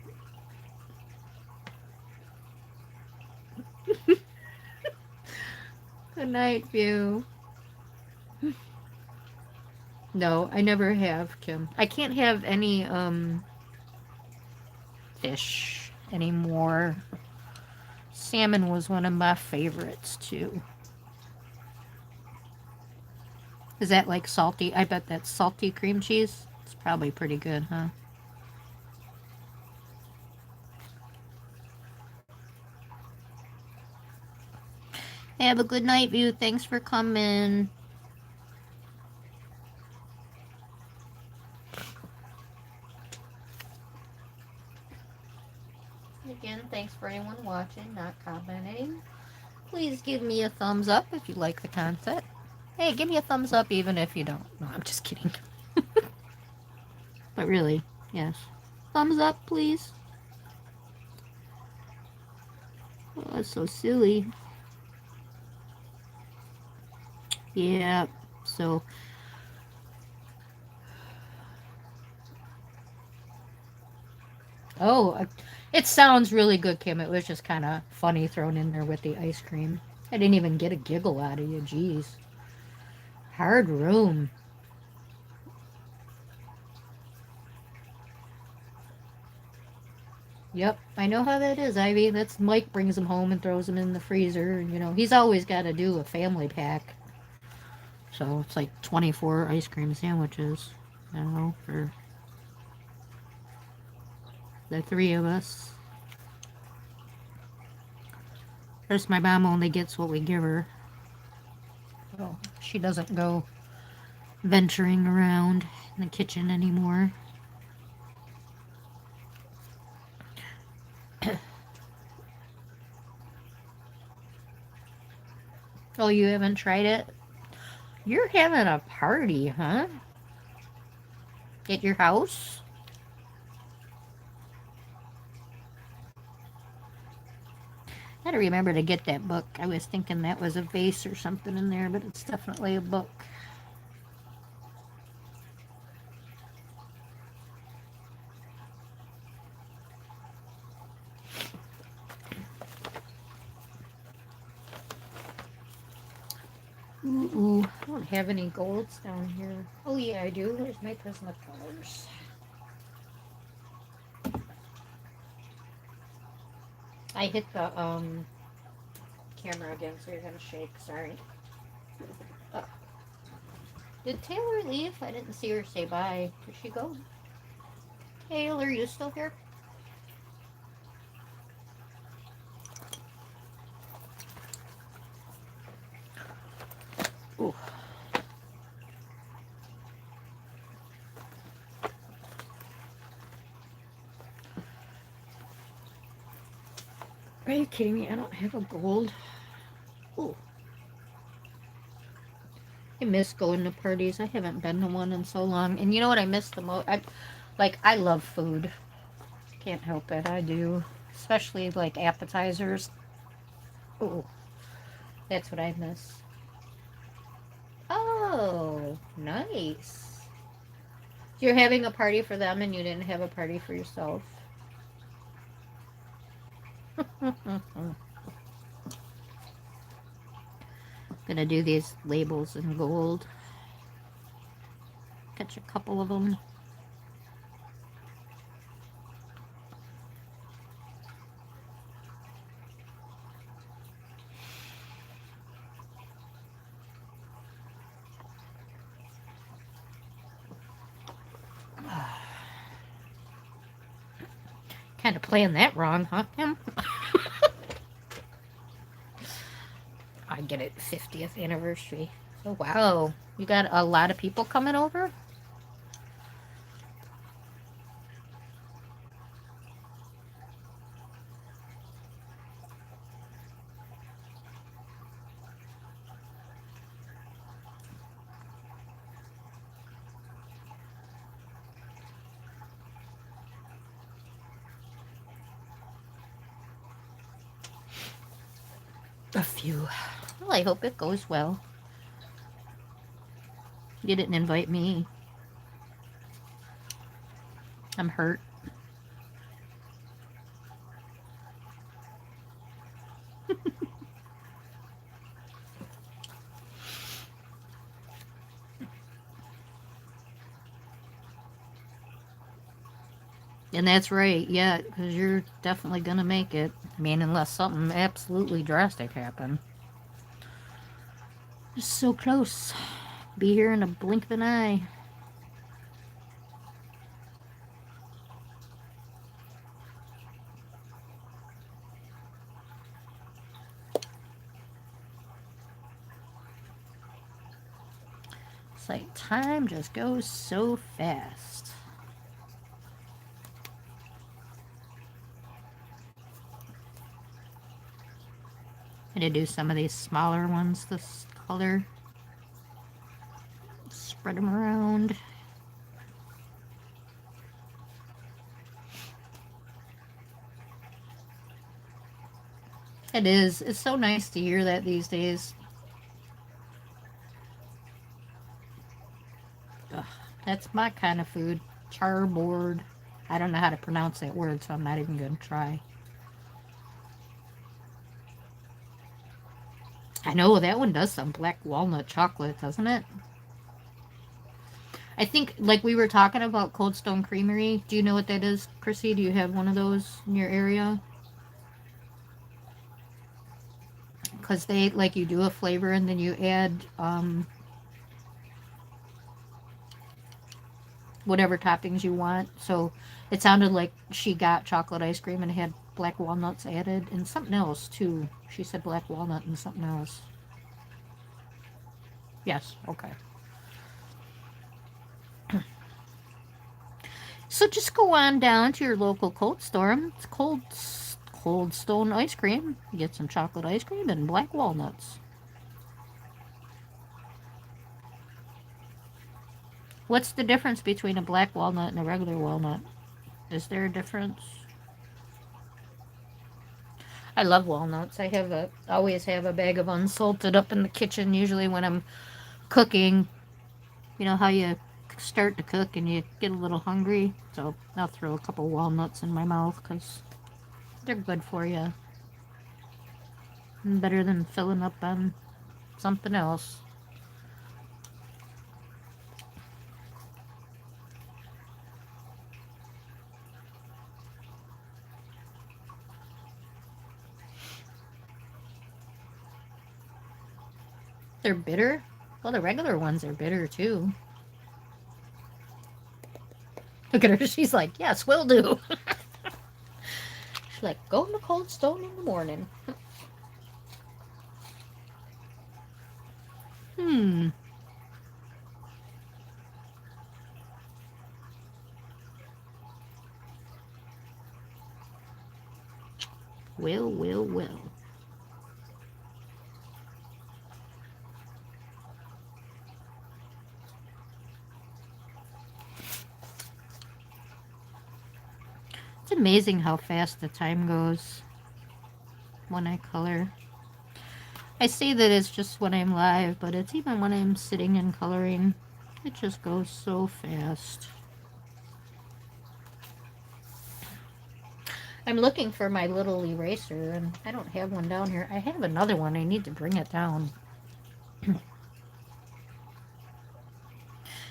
Good night, View. No, I never have, Kim. I can't have any, fish anymore. Salmon was one of my favorites, too. Is that like salty? I bet that's salty cream cheese. It's probably pretty good, huh? Have a good night, View. Thanks for coming. Again, thanks for anyone watching, not commenting. Please give me a thumbs up if you like the content. Hey, give me a thumbs up even if you don't. No, I'm just kidding. But really, yes. Thumbs up, please. Oh, that's so silly. Yeah, so... Oh, it sounds really good, Kim. It was just kind of funny thrown in there with the ice cream. I didn't even get a giggle out of you, jeez. Hard room. Yep, I know how that is, Ivy. That's Mike brings them home and throws them in the freezer. And, he's always got to do a family pack. So it's like 24 ice cream sandwiches, for the three of us. First, my mom only gets what we give her. Oh, she doesn't go venturing around in the kitchen anymore. Oh, you haven't tried it? You're having a party, huh? At your house? I gotta remember to get that book. I was thinking that was a vase or something in there, but it's definitely a book. Ooh, I don't have any golds down here. Oh yeah, I do. There's my Prismacolors. I hit the camera again, so you're gonna shake. Sorry. Uh, did Taylor leave? I didn't see her say bye. Did she go? Taylor, you still here? Ooh. Are you kidding me? I don't have a gold. Ooh. I miss going to parties. I haven't been to one in so long. And you know what I miss the most? I love food. Can't help it. I do. Especially like appetizers. Ooh. That's what I miss. Oh, nice. You're having a party for them and you didn't have a party for yourself. Gonna do these labels in gold. Catch a couple of them. Kind of playing that wrong, huh, Kim? I get it, 50th anniversary. Oh, wow. You got a lot of people coming over? A few. Well, I hope it goes well. You didn't invite me. I'm hurt. And that's right, yeah, because you're definitely gonna make it. I mean, unless something absolutely drastic happened. Just so close. Be here in a blink of an eye. It's like time just goes so fast. I had to do some of these smaller ones this color. Spread them around. It is. It's so nice to hear that these days. Ugh, that's my kind of food. Charboard. I don't know how to pronounce that word, so I'm not even going to try. I know that one does some black walnut chocolate, doesn't it? I think, like we were talking about Cold Stone Creamery. Do you know what that is, Chrissy? Do you have one of those in your area? Because they, like, you do a flavor and then you add whatever toppings you want. So it sounded like she got chocolate ice cream and had black walnuts added and something else, too. She said black walnut and something else. Yes, okay. So just go on down to your local cold store. It's Cold Stone ice cream. You get some chocolate ice cream and black walnuts. What's the difference between a black walnut and a regular walnut? Is there a difference? I love walnuts. Always have a bag of unsalted up in the kitchen. Usually when I'm cooking, you know how you start to cook and you get a little hungry. So I'll throw a couple walnuts in my mouth because they're good for you. Better than filling up on something else. they're bitter? Well, the regular ones are bitter too. Look at her. She's like, yes, will do. She's like, go in the cold stone in the morning. Hmm. Well. It's amazing how fast the time goes when I color. I say that it's just when I'm live, but it's even when I'm sitting and coloring. It just goes so fast. I'm looking for my little eraser, and I don't have one down here. I have another one. I need to bring it down.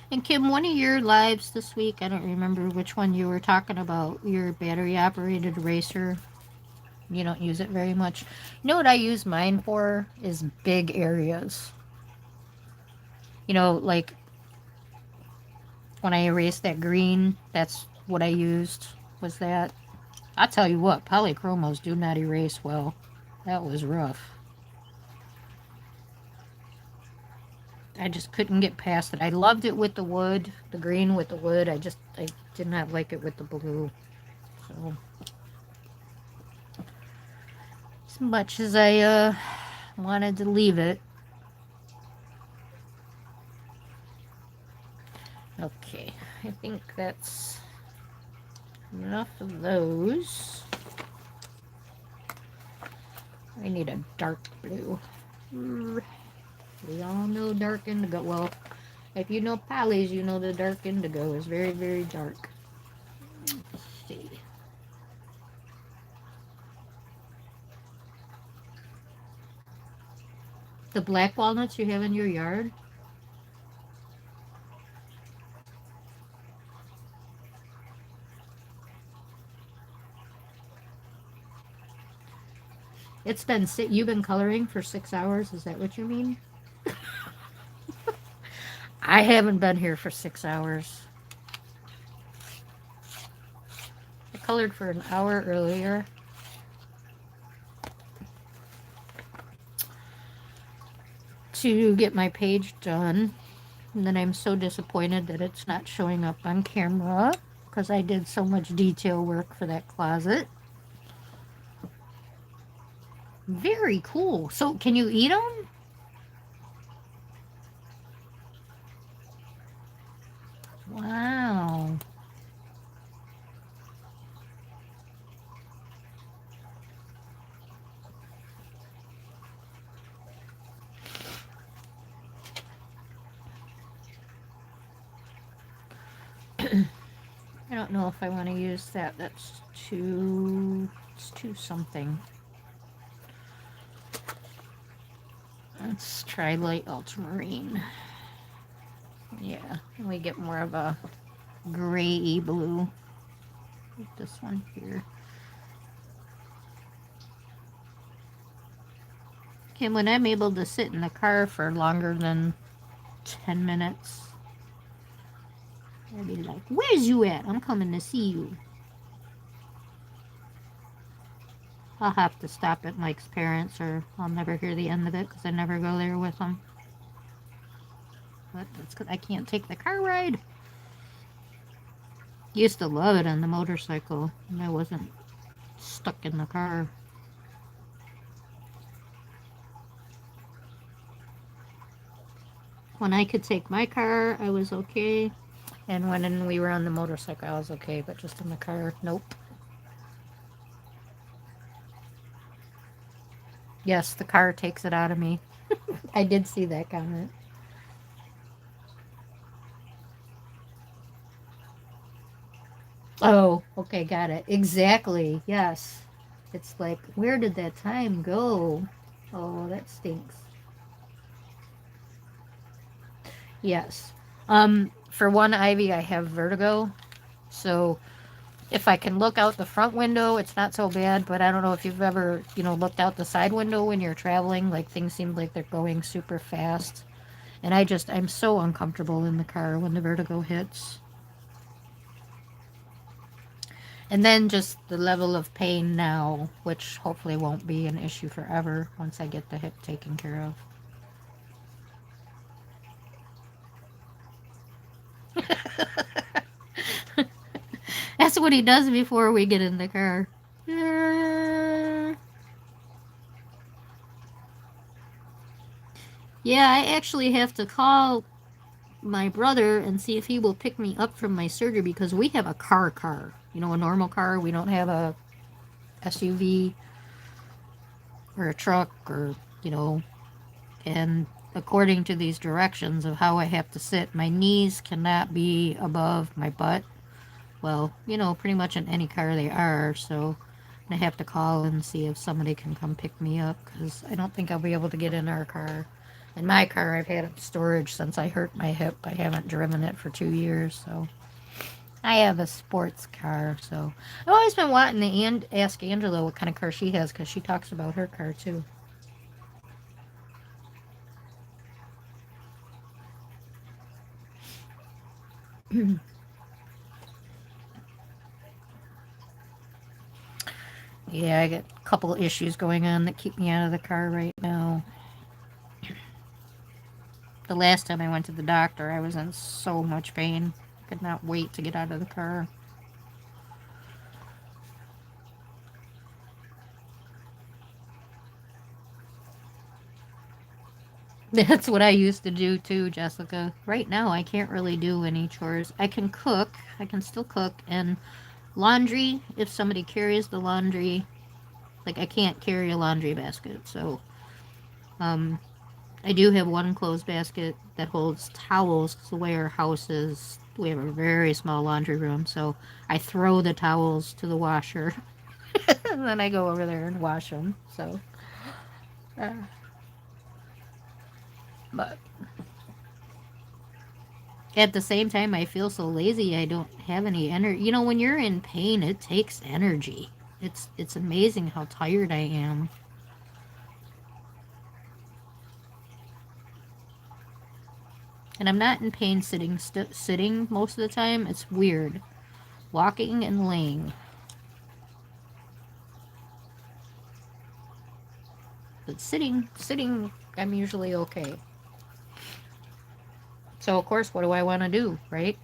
And Kim, one of your lives this week, I don't remember which one you were talking about, your battery-operated eraser. You don't use it very much. You know what I use mine for? Is big areas. You know, like when I erased that green, that's what I used, was that. I'll tell you what, polychromos do not erase well. That was rough. I just couldn't get past it. I loved it with the wood, the green with the wood. I did not like it with the blue. So, as much as I wanted to leave it. Okay, I think that's enough of those. I need a dark blue. We all know dark indigo. Well, if you know polys, you know the dark indigo is very, very dark. Let's see. The black walnuts you have in your yard? You've been coloring for 6 hours? Is that what you mean? I haven't been here for 6 hours. I colored for an hour earlier. To get my page done. And then I'm so disappointed that it's not showing up on camera because I did so much detail work for that closet. Very cool. So can you eat them? Wow. I don't know if I want to use that. It's too something. Let's try light ultramarine. Yeah, we get more of a gray blue. Like this one here. Okay, when I'm able to sit in the car for longer than 10 minutes, I'll be like, where's you at? I'm coming to see you. I'll have to stop at Mike's parents or I'll never hear the end of it because I never go there with them. But that's because I can't take the car ride. Used to love it on the motorcycle and I wasn't stuck in the car. When I could take my car, I was okay. And when we were on the motorcycle, I was okay. But just in the car, nope. Yes, the car takes it out of me. I did see that comment. Oh, okay, got it. Exactly. Yes. It's like, where did that time go? Oh, that stinks. Yes. For one, Ivy, I have vertigo. So If I can look out the front window, it's not so bad, but I don't know if you've ever, looked out the side window when you're traveling, like things seem like they're going super fast. And I'm so uncomfortable in the car when the vertigo hits. And then just the level of pain now, which hopefully won't be an issue forever once I get the hip taken care of. That's what he does before we get in the car. Yeah, I actually have to call my brother and see if he will pick me up from my surgery because we have a car. A normal car. We don't have a SUV or a truck or, you know, and according to these directions of how I have to sit, my knees cannot be above my butt. Well, pretty much in any car they are, so I have to call and see if somebody can come pick me up because I don't think I'll be able to get in our car. In my car, I've had it in storage since I hurt my hip. I haven't driven it for 2 years, so I have a sports car. So I've always been wanting to ask Angela what kind of car she has because she talks about her car too. Yeah, I got a couple of issues going on that keep me out of the car right now. The last time I went to the doctor, I was in so much pain. I could not wait to get out of the car. That's what I used to do too, Jessica. Right now, I can't really do any chores. I can cook. I can still cook. And laundry, if somebody carries the laundry, like I can't carry a laundry basket. So, um, I do have one clothes basket that holds towels because the way our house is, we have a very small laundry room. So I throw the towels to the washer and then I go over there and wash them. So, uh, but at the same time, I feel so lazy. I don't have any energy. When you're in pain, it takes energy. It's amazing how tired I am. And I'm not in pain sitting most of the time. It's weird. Walking and laying. But sitting, I'm usually okay. So, of course, what do I want to do, right?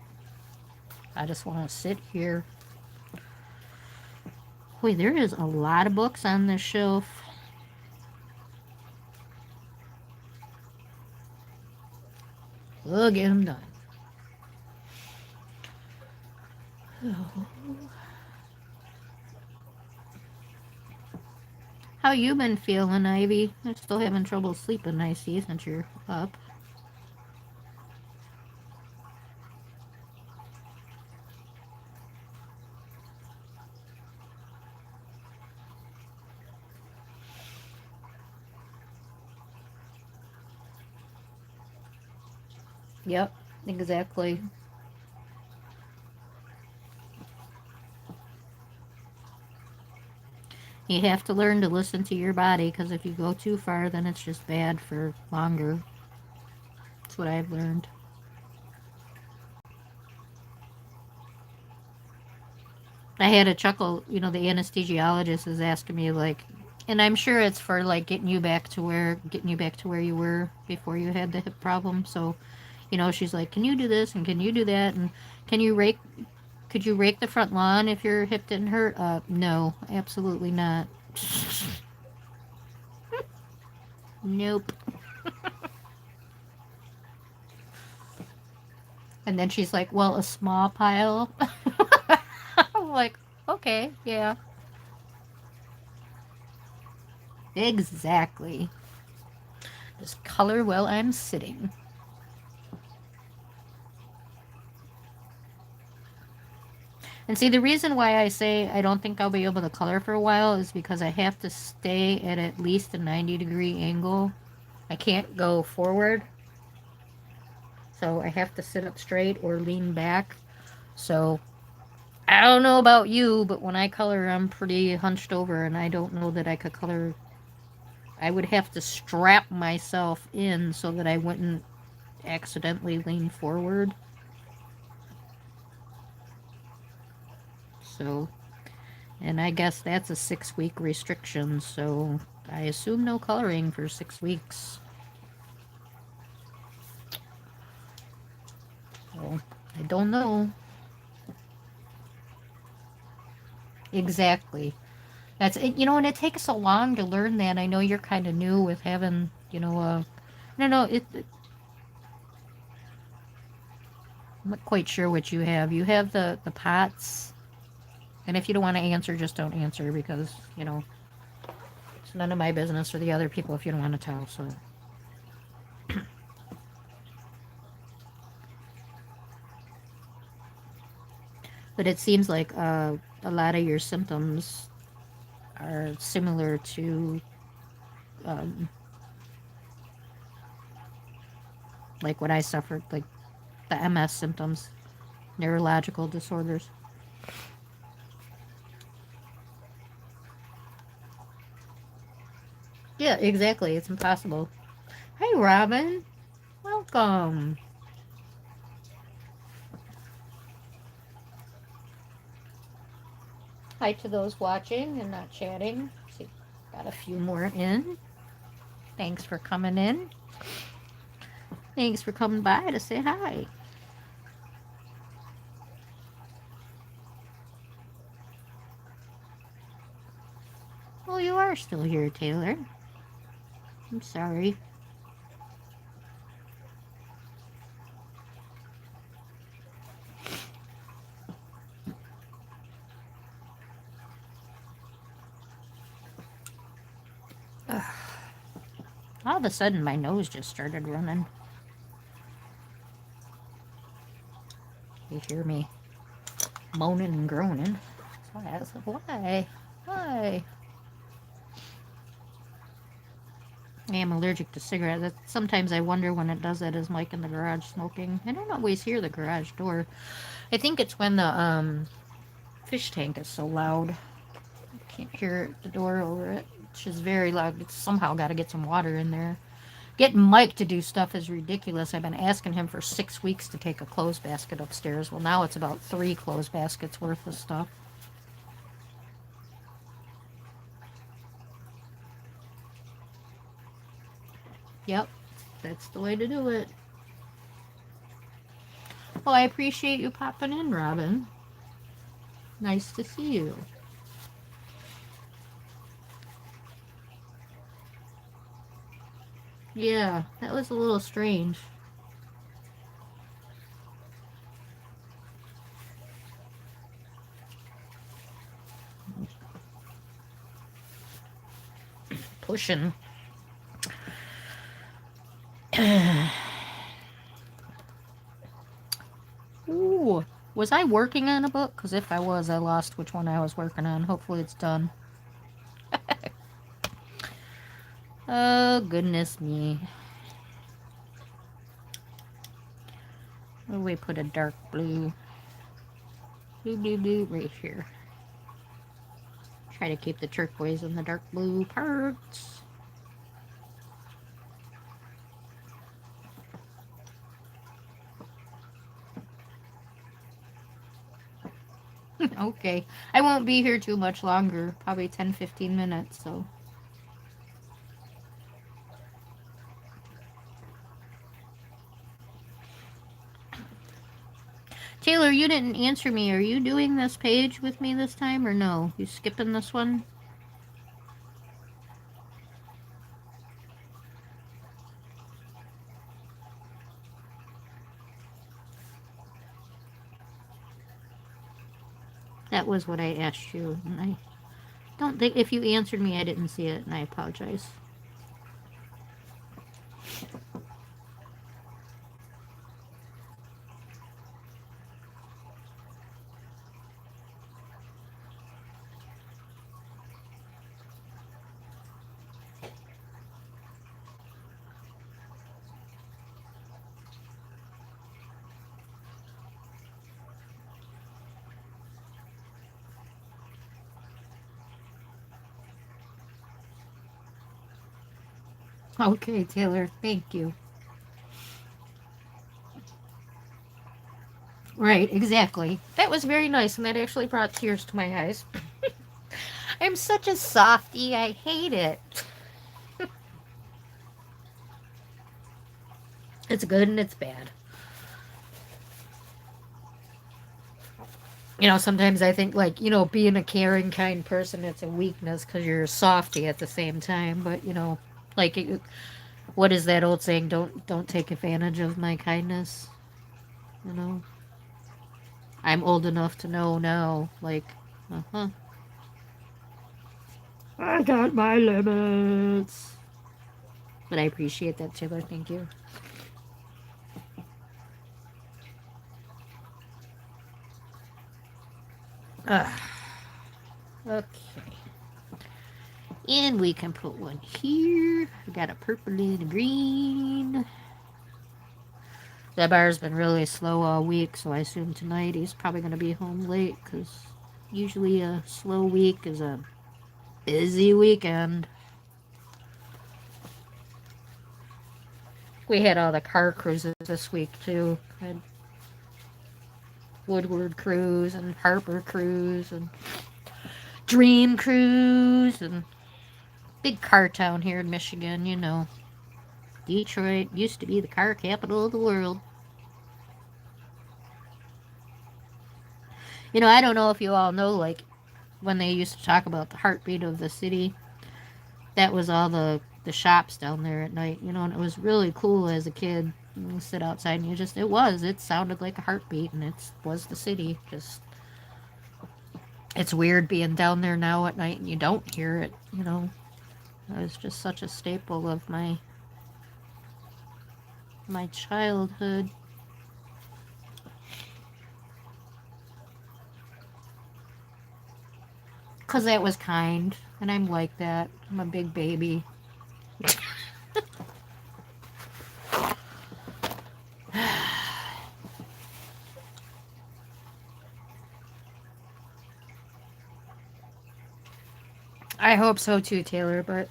I just want to sit here. Wait, there is a lot of books on this shelf. We'll get them done. How you been feeling, Ivy? I'm still having trouble sleeping, I see, since you're up. Yep, exactly. You have to learn to listen to your body because if you go too far, then it's just bad for longer. That's what I've learned. I had a chuckle, the anesthesiologist is asking me like, and I'm sure it's for like getting you back to where you were before you had the hip problem. So, she's like, can you do this and can you do that and can you rake? Could you rake the front lawn if your hip didn't hurt? No, absolutely not. Nope. And then she's like, well, a small pile. I'm like, okay, yeah. Exactly. Just color while I'm sitting. And see, the reason why I say I don't think I'll be able to color for a while is because I have to stay at least a 90-degree angle. I can't go forward. So I have to sit up straight or lean back. So I don't know about you, but when I color, I'm pretty hunched over, and I don't know that I could color. I would have to strap myself in so that I wouldn't accidentally lean forward. So, and I guess that's a 6 week restriction, so I assume no coloring for 6 weeks. So, I don't know. Exactly. That's it, and it takes so long to learn that. I know you're kind of new with having, no, no, I'm not quite sure what you have. You have the pots, and if you don't want to answer, just don't answer because, it's none of my business or the other people if you don't want to tell. So, but it seems like a lot of your symptoms are similar to um, like what I suffered, like the MS symptoms, neurological disorders. Yeah, exactly. It's impossible. Hey, Robin. Welcome. Hi to those watching and not chatting. See, got a few more in. Thanks for coming in. Thanks for coming by to say hi. Oh, you are still here, Taylor. I'm sorry. Ugh. All of a sudden, my nose just started running. You hear me moaning and groaning. So I was like, why? Why? I am allergic to cigarettes. Sometimes I wonder when it does that. Is Mike in the garage smoking? I don't always hear the garage door. I think it's when the fish tank is so loud. I can't hear the door over it. It's just very loud. It's somehow got to get some water in there. Getting Mike to do stuff is ridiculous. I've been asking him for 6 weeks to take a clothes basket upstairs. Well, now it's about 3 clothes baskets worth of stuff. Yep, that's the way to do it. Well, I appreciate you popping in, Robin. Nice to see you. Yeah, that was a little strange. Pushing. Ooh, was I working on a book? Because if I was, I lost which one I was working on. Hopefully it's done. Oh, goodness me. Where do we put a dark blue? Blue, blue, blue, right here. Try to keep the turquoise and the dark blue parts. Okay. I won't be here too much longer. Probably 10-15 minutes, so. Taylor, you didn't answer me. Are you doing this page with me this time or no? You skipping this one? That was what I asked you. And I don't think if you answered me, I didn't see it, and I apologize. Okay, Taylor, thank you. Right, exactly. That was very nice, and that actually brought tears to my eyes. I'm such a softie. I hate it. It's good and it's bad. Sometimes I think, like, being a caring, kind person, it's a weakness because you're a softie at the same time. But, like, what is that old saying? Don't take advantage of my kindness. You know, I'm old enough to know now. Like, uh-huh. I got my limits. But I appreciate that, Taylor. Thank you. Okay. And we can put one here. We got a purple and a green. That bar's been really slow all week, so I assume tonight he's probably going to be home late because usually a slow week is a busy weekend. We had all the car cruises this week too. Had Woodward Cruise and Harper Cruise and Dream Cruise and big car town here in Michigan. Detroit used to be the car capital of the world. I don't know if you all know, like, when they used to talk about the heartbeat of the city, that was all the shops down there at night, and it was really cool as a kid. You sit outside and it sounded like a heartbeat, and it was the city. Just, it's weird being down there now at night and you don't hear it. It was just such a staple of my childhood. Because that was kind, and I'm like that. I'm a big baby. I hope so too, Taylor, but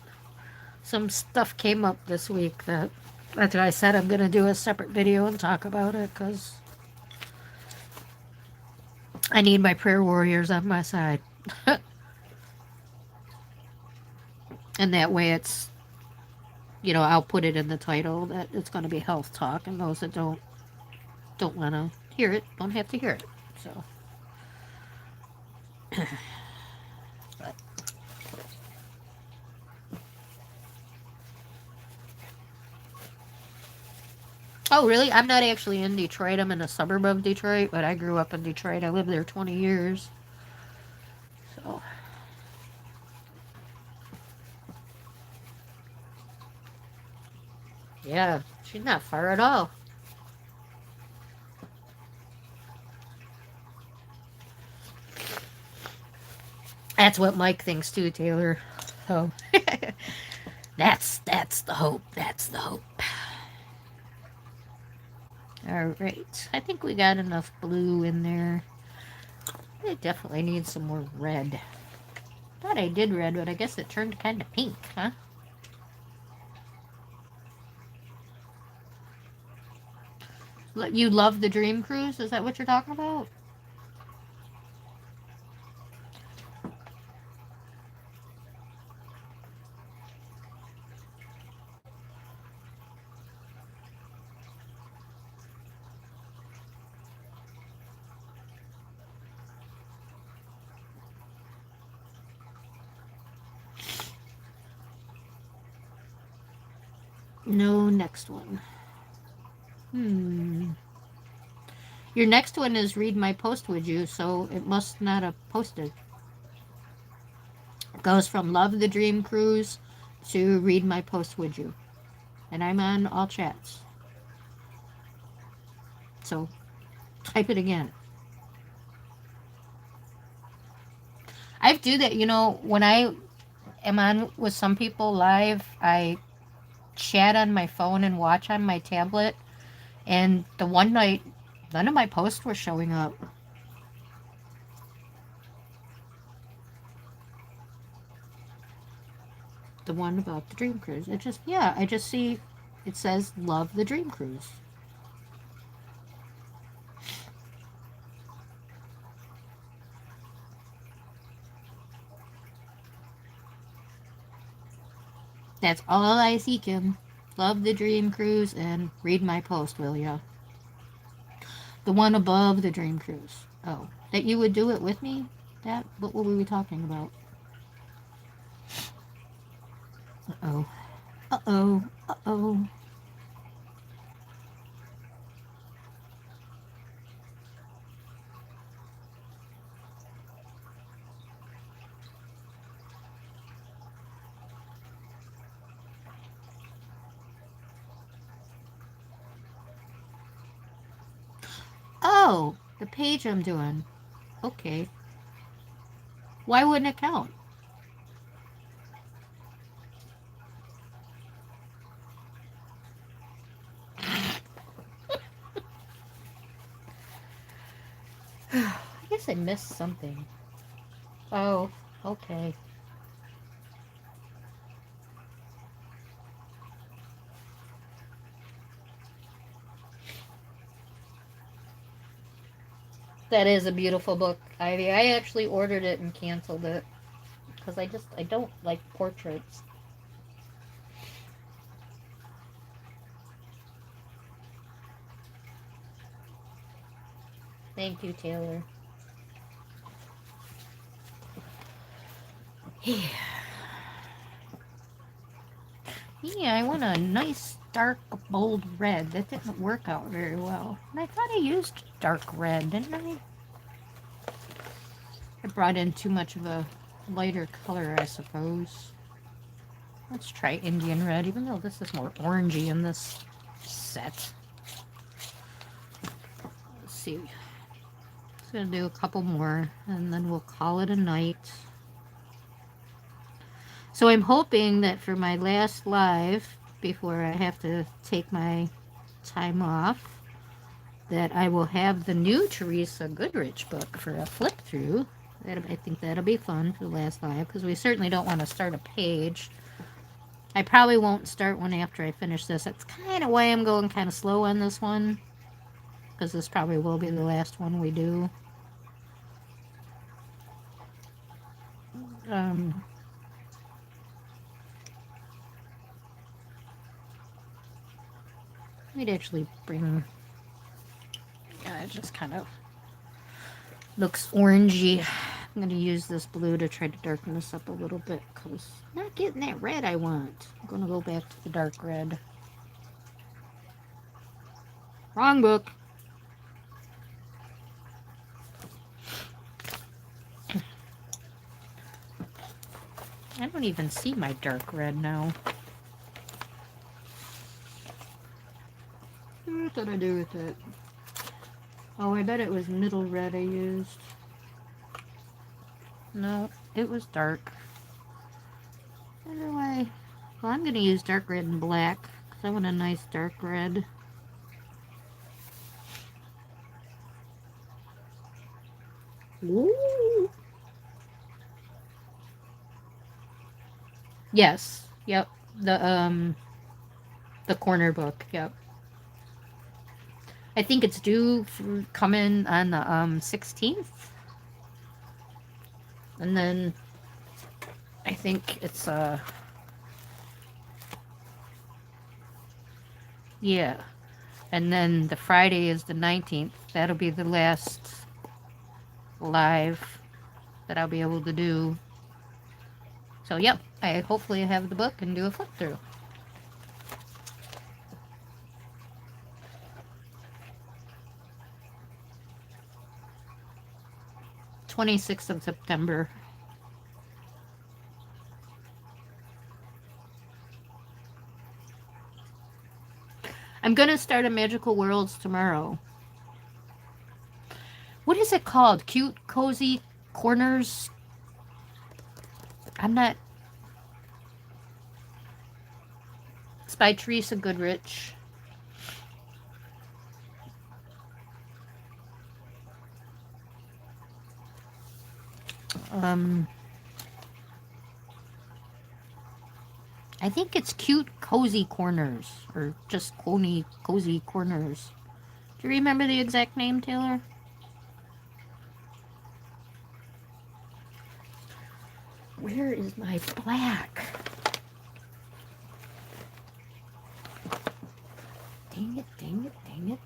some stuff came up this week that's why I said I'm going to do a separate video and talk about it because I need my prayer warriors on my side. And that way I'll put it in the title that it's going to be health talk, and those that don't want to hear it don't have to hear it. So, but oh, really? I'm not actually in Detroit. I'm in a suburb of Detroit, but I grew up in Detroit. I lived there 20 years. So, yeah, she's not far at all. That's what Mike thinks too, Taylor. So, that's the hope. That's the hope. All right. I think we got enough blue in there. I definitely need some more red. Thought I did red, but I guess it turned kind of pink, huh? You love the Dream Cruise? Is that what you're talking about? No, next one. Your next one is read my post with you, so it must not have posted. It goes from love the Dream Cruise to read my post with you. And I'm on all chats. So type it again. I do that, when I am on with some people live, I chat on my phone and watch on my tablet. And the one night, none of my posts were showing up. The one about the Dream Cruise. It just, yeah, I just see it says love the Dream Cruise. That's all I see, Kim. Love the Dream Cruise and read my post, will ya? The one above the Dream Cruise. Oh, that you would do it with me? That, what were we talking about? Uh-oh. Uh-oh. Uh-oh. Oh, the page I'm doing. Okay. Why wouldn't it count? I guess I missed something. Oh, okay. That is a beautiful book, Ivy. I actually ordered it and canceled it because I don't like portraits. Thank you, Taylor. Yeah. Yeah, I want a nice dark bold red. That didn't work out very well. And I thought I used dark red, didn't I? I brought in too much of a lighter color, I suppose. Let's try Indian red, even though this is more orangey in this set. Let's see. Just gonna do a couple more, and then we'll call it a night. So I'm hoping that for my last live, before I have to take my time off, that I will have the new Teresa Goodrich book for a flip through. I think that'll be fun for the last live, because we certainly don't want to start a page. I probably won't start one after I finish this. That's kind of why I'm going kind of slow on this one, because this probably will be the last one we do. We'd actually bring... Yeah, it just kind of looks orangey. I'm going to use this blue to try to darken this up a little bit, because I'm not getting that red I want. I'm going to go back to the dark red. Wrong book. I don't even see my dark red now. What did I do with it? Oh, I bet it was middle red I used. No, it was dark. Why do I... Well, I'm going to use dark red and black, because I want a nice dark red. Ooh. Yes. Yep. The corner book. Yep. I think it's due for coming on the 16th. And then I think it's yeah. And then the Friday is the 19th. That'll be the last live that I'll be able to do. So yep, I hopefully have the book and do a flip through. 26th of September. I'm gonna start a Magical Worlds tomorrow. What is it called? Cute Cozy Corners? I'm not... It's by Teresa Goodrich. I think it's Cute Cozy Corners, or just Cozy Corners. Do you remember the exact name, Taylor? Where is my black? Dang it, dang it, dang it.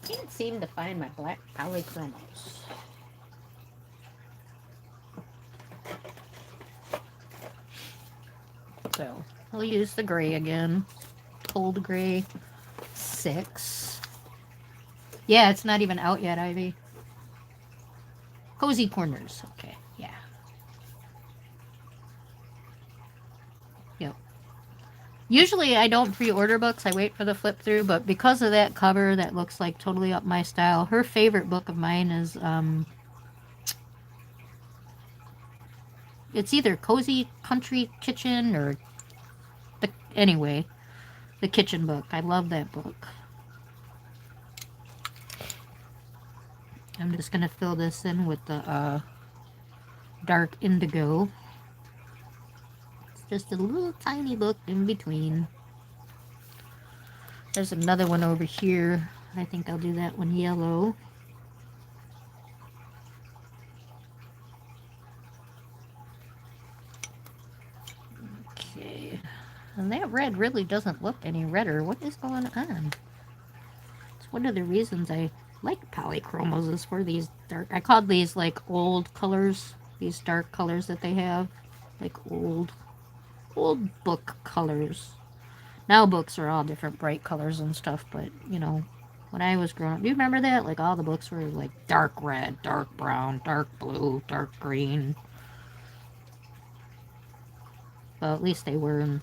Can't seem to find my black polychromos. So, I'll use the gray again. Cold gray 6. Yeah, it's not even out yet, Ivy. Cozy Corners. Okay, yeah. Yep. Usually I don't pre-order books. I wait for the flip through, but because of that cover that looks like totally up my style, her favorite book of mine is it's either Cozy Country Kitchen or anyway, the kitchen book. I love that book. I'm just going to fill this in with the dark indigo. It's just a little tiny book in between. There's another one over here. I think I'll do that one yellow. Okay. And that red really doesn't look any redder. What is going on? It's one of the reasons I like polychromos is for these dark. I called these like old colors. These dark colors that they have. Like old book colors. Now books are all different bright colors and stuff, but you know, when I was growing up, do you remember that? Like all the books were like dark red, dark brown, dark blue, dark green. Well, at least they were in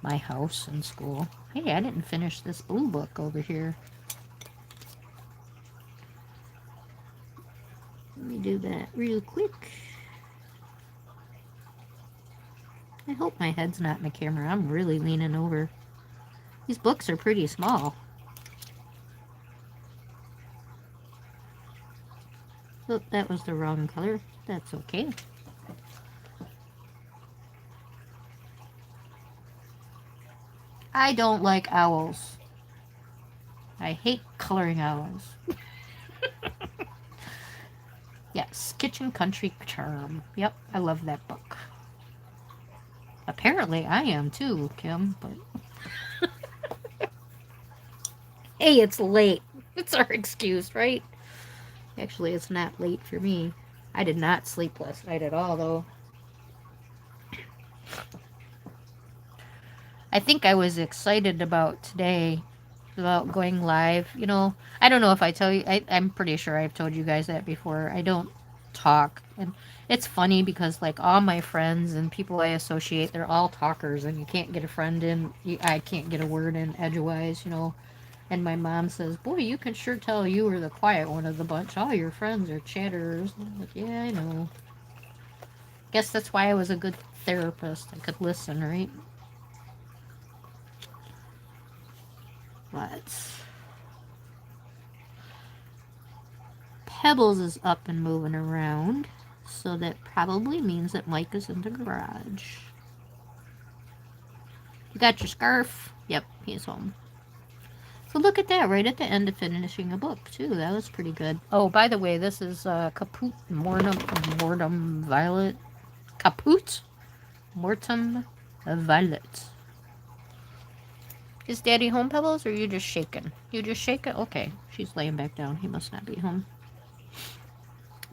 my house and school. Hey, I didn't finish this blue book over here. Let me do that real quick. I hope my head's not in the camera. I'm really leaning over. These books are pretty small. Oh, that was the wrong color. That's okay. I don't like owls. I hate coloring owls. Yes, Kitchen Country Charm. Yep, I love that book. Apparently I am too, Kim, but... Hey, it's late. It's our excuse, right? Actually, it's not late for me. I did not sleep last night at all, though. I think I was excited about today, about going live. You know, I don't know if I tell you, I'm pretty sure I've told you guys that before. I don't talk. And it's funny because, like, all my friends and people I associate, they're all talkers, and you can't get a friend in. I can't get a word in edgewise, you know. And my mom says, boy, you can sure tell you were the quiet one of the bunch. All your friends are chatterers. I'm like, yeah, I know. Guess that's why I was a good therapist. I could listen, right? But Pebbles is up and moving around. So that probably means that Mike is in the garage. You got your scarf? Yep, he's home. So look at that, right at the end of finishing a book, too. That was pretty good. Oh, by the way, this is Caput Mortem Violet. Caput Mortem Violet. Is Daddy home, Pebbles, or are you just shaking? You just shaking? Okay, she's laying back down. He must not be home.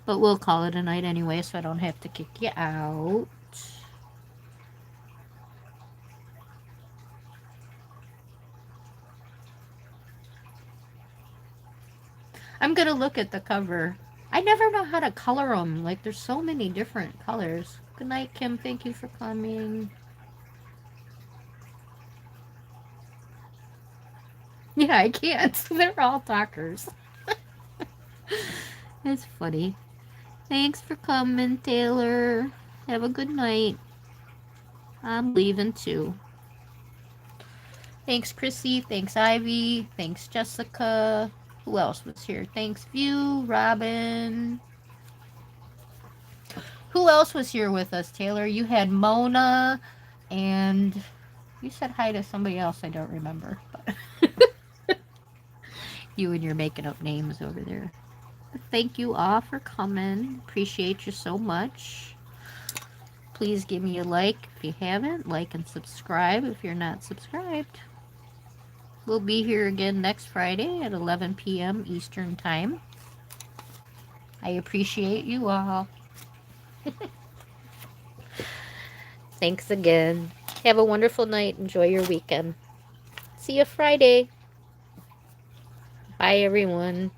But we'll call it a night anyway, so I don't have to kick you out. I'm gonna look at the cover. I never know how to color them. Like, there's so many different colors. Good night, Kim. Thank you for coming. Yeah, I can't. They're all talkers. It's funny. Thanks for coming, Taylor. Have a good night. I'm leaving too. Thanks, Chrissy. Thanks, Ivy. Thanks, Jessica. Who else was here? Thanks, View, Robin. Who else was here with us, Taylor? You had Mona, and you said hi to somebody else I don't remember. But you and your making up names over there. But thank you all for coming. Appreciate you so much. Please give me a like if you haven't. Like and subscribe if you're not subscribed. We'll be here again next Friday at 11 p.m. Eastern Time. I appreciate you all. Thanks again. Have a wonderful night. Enjoy your weekend. See you Friday. Bye, everyone.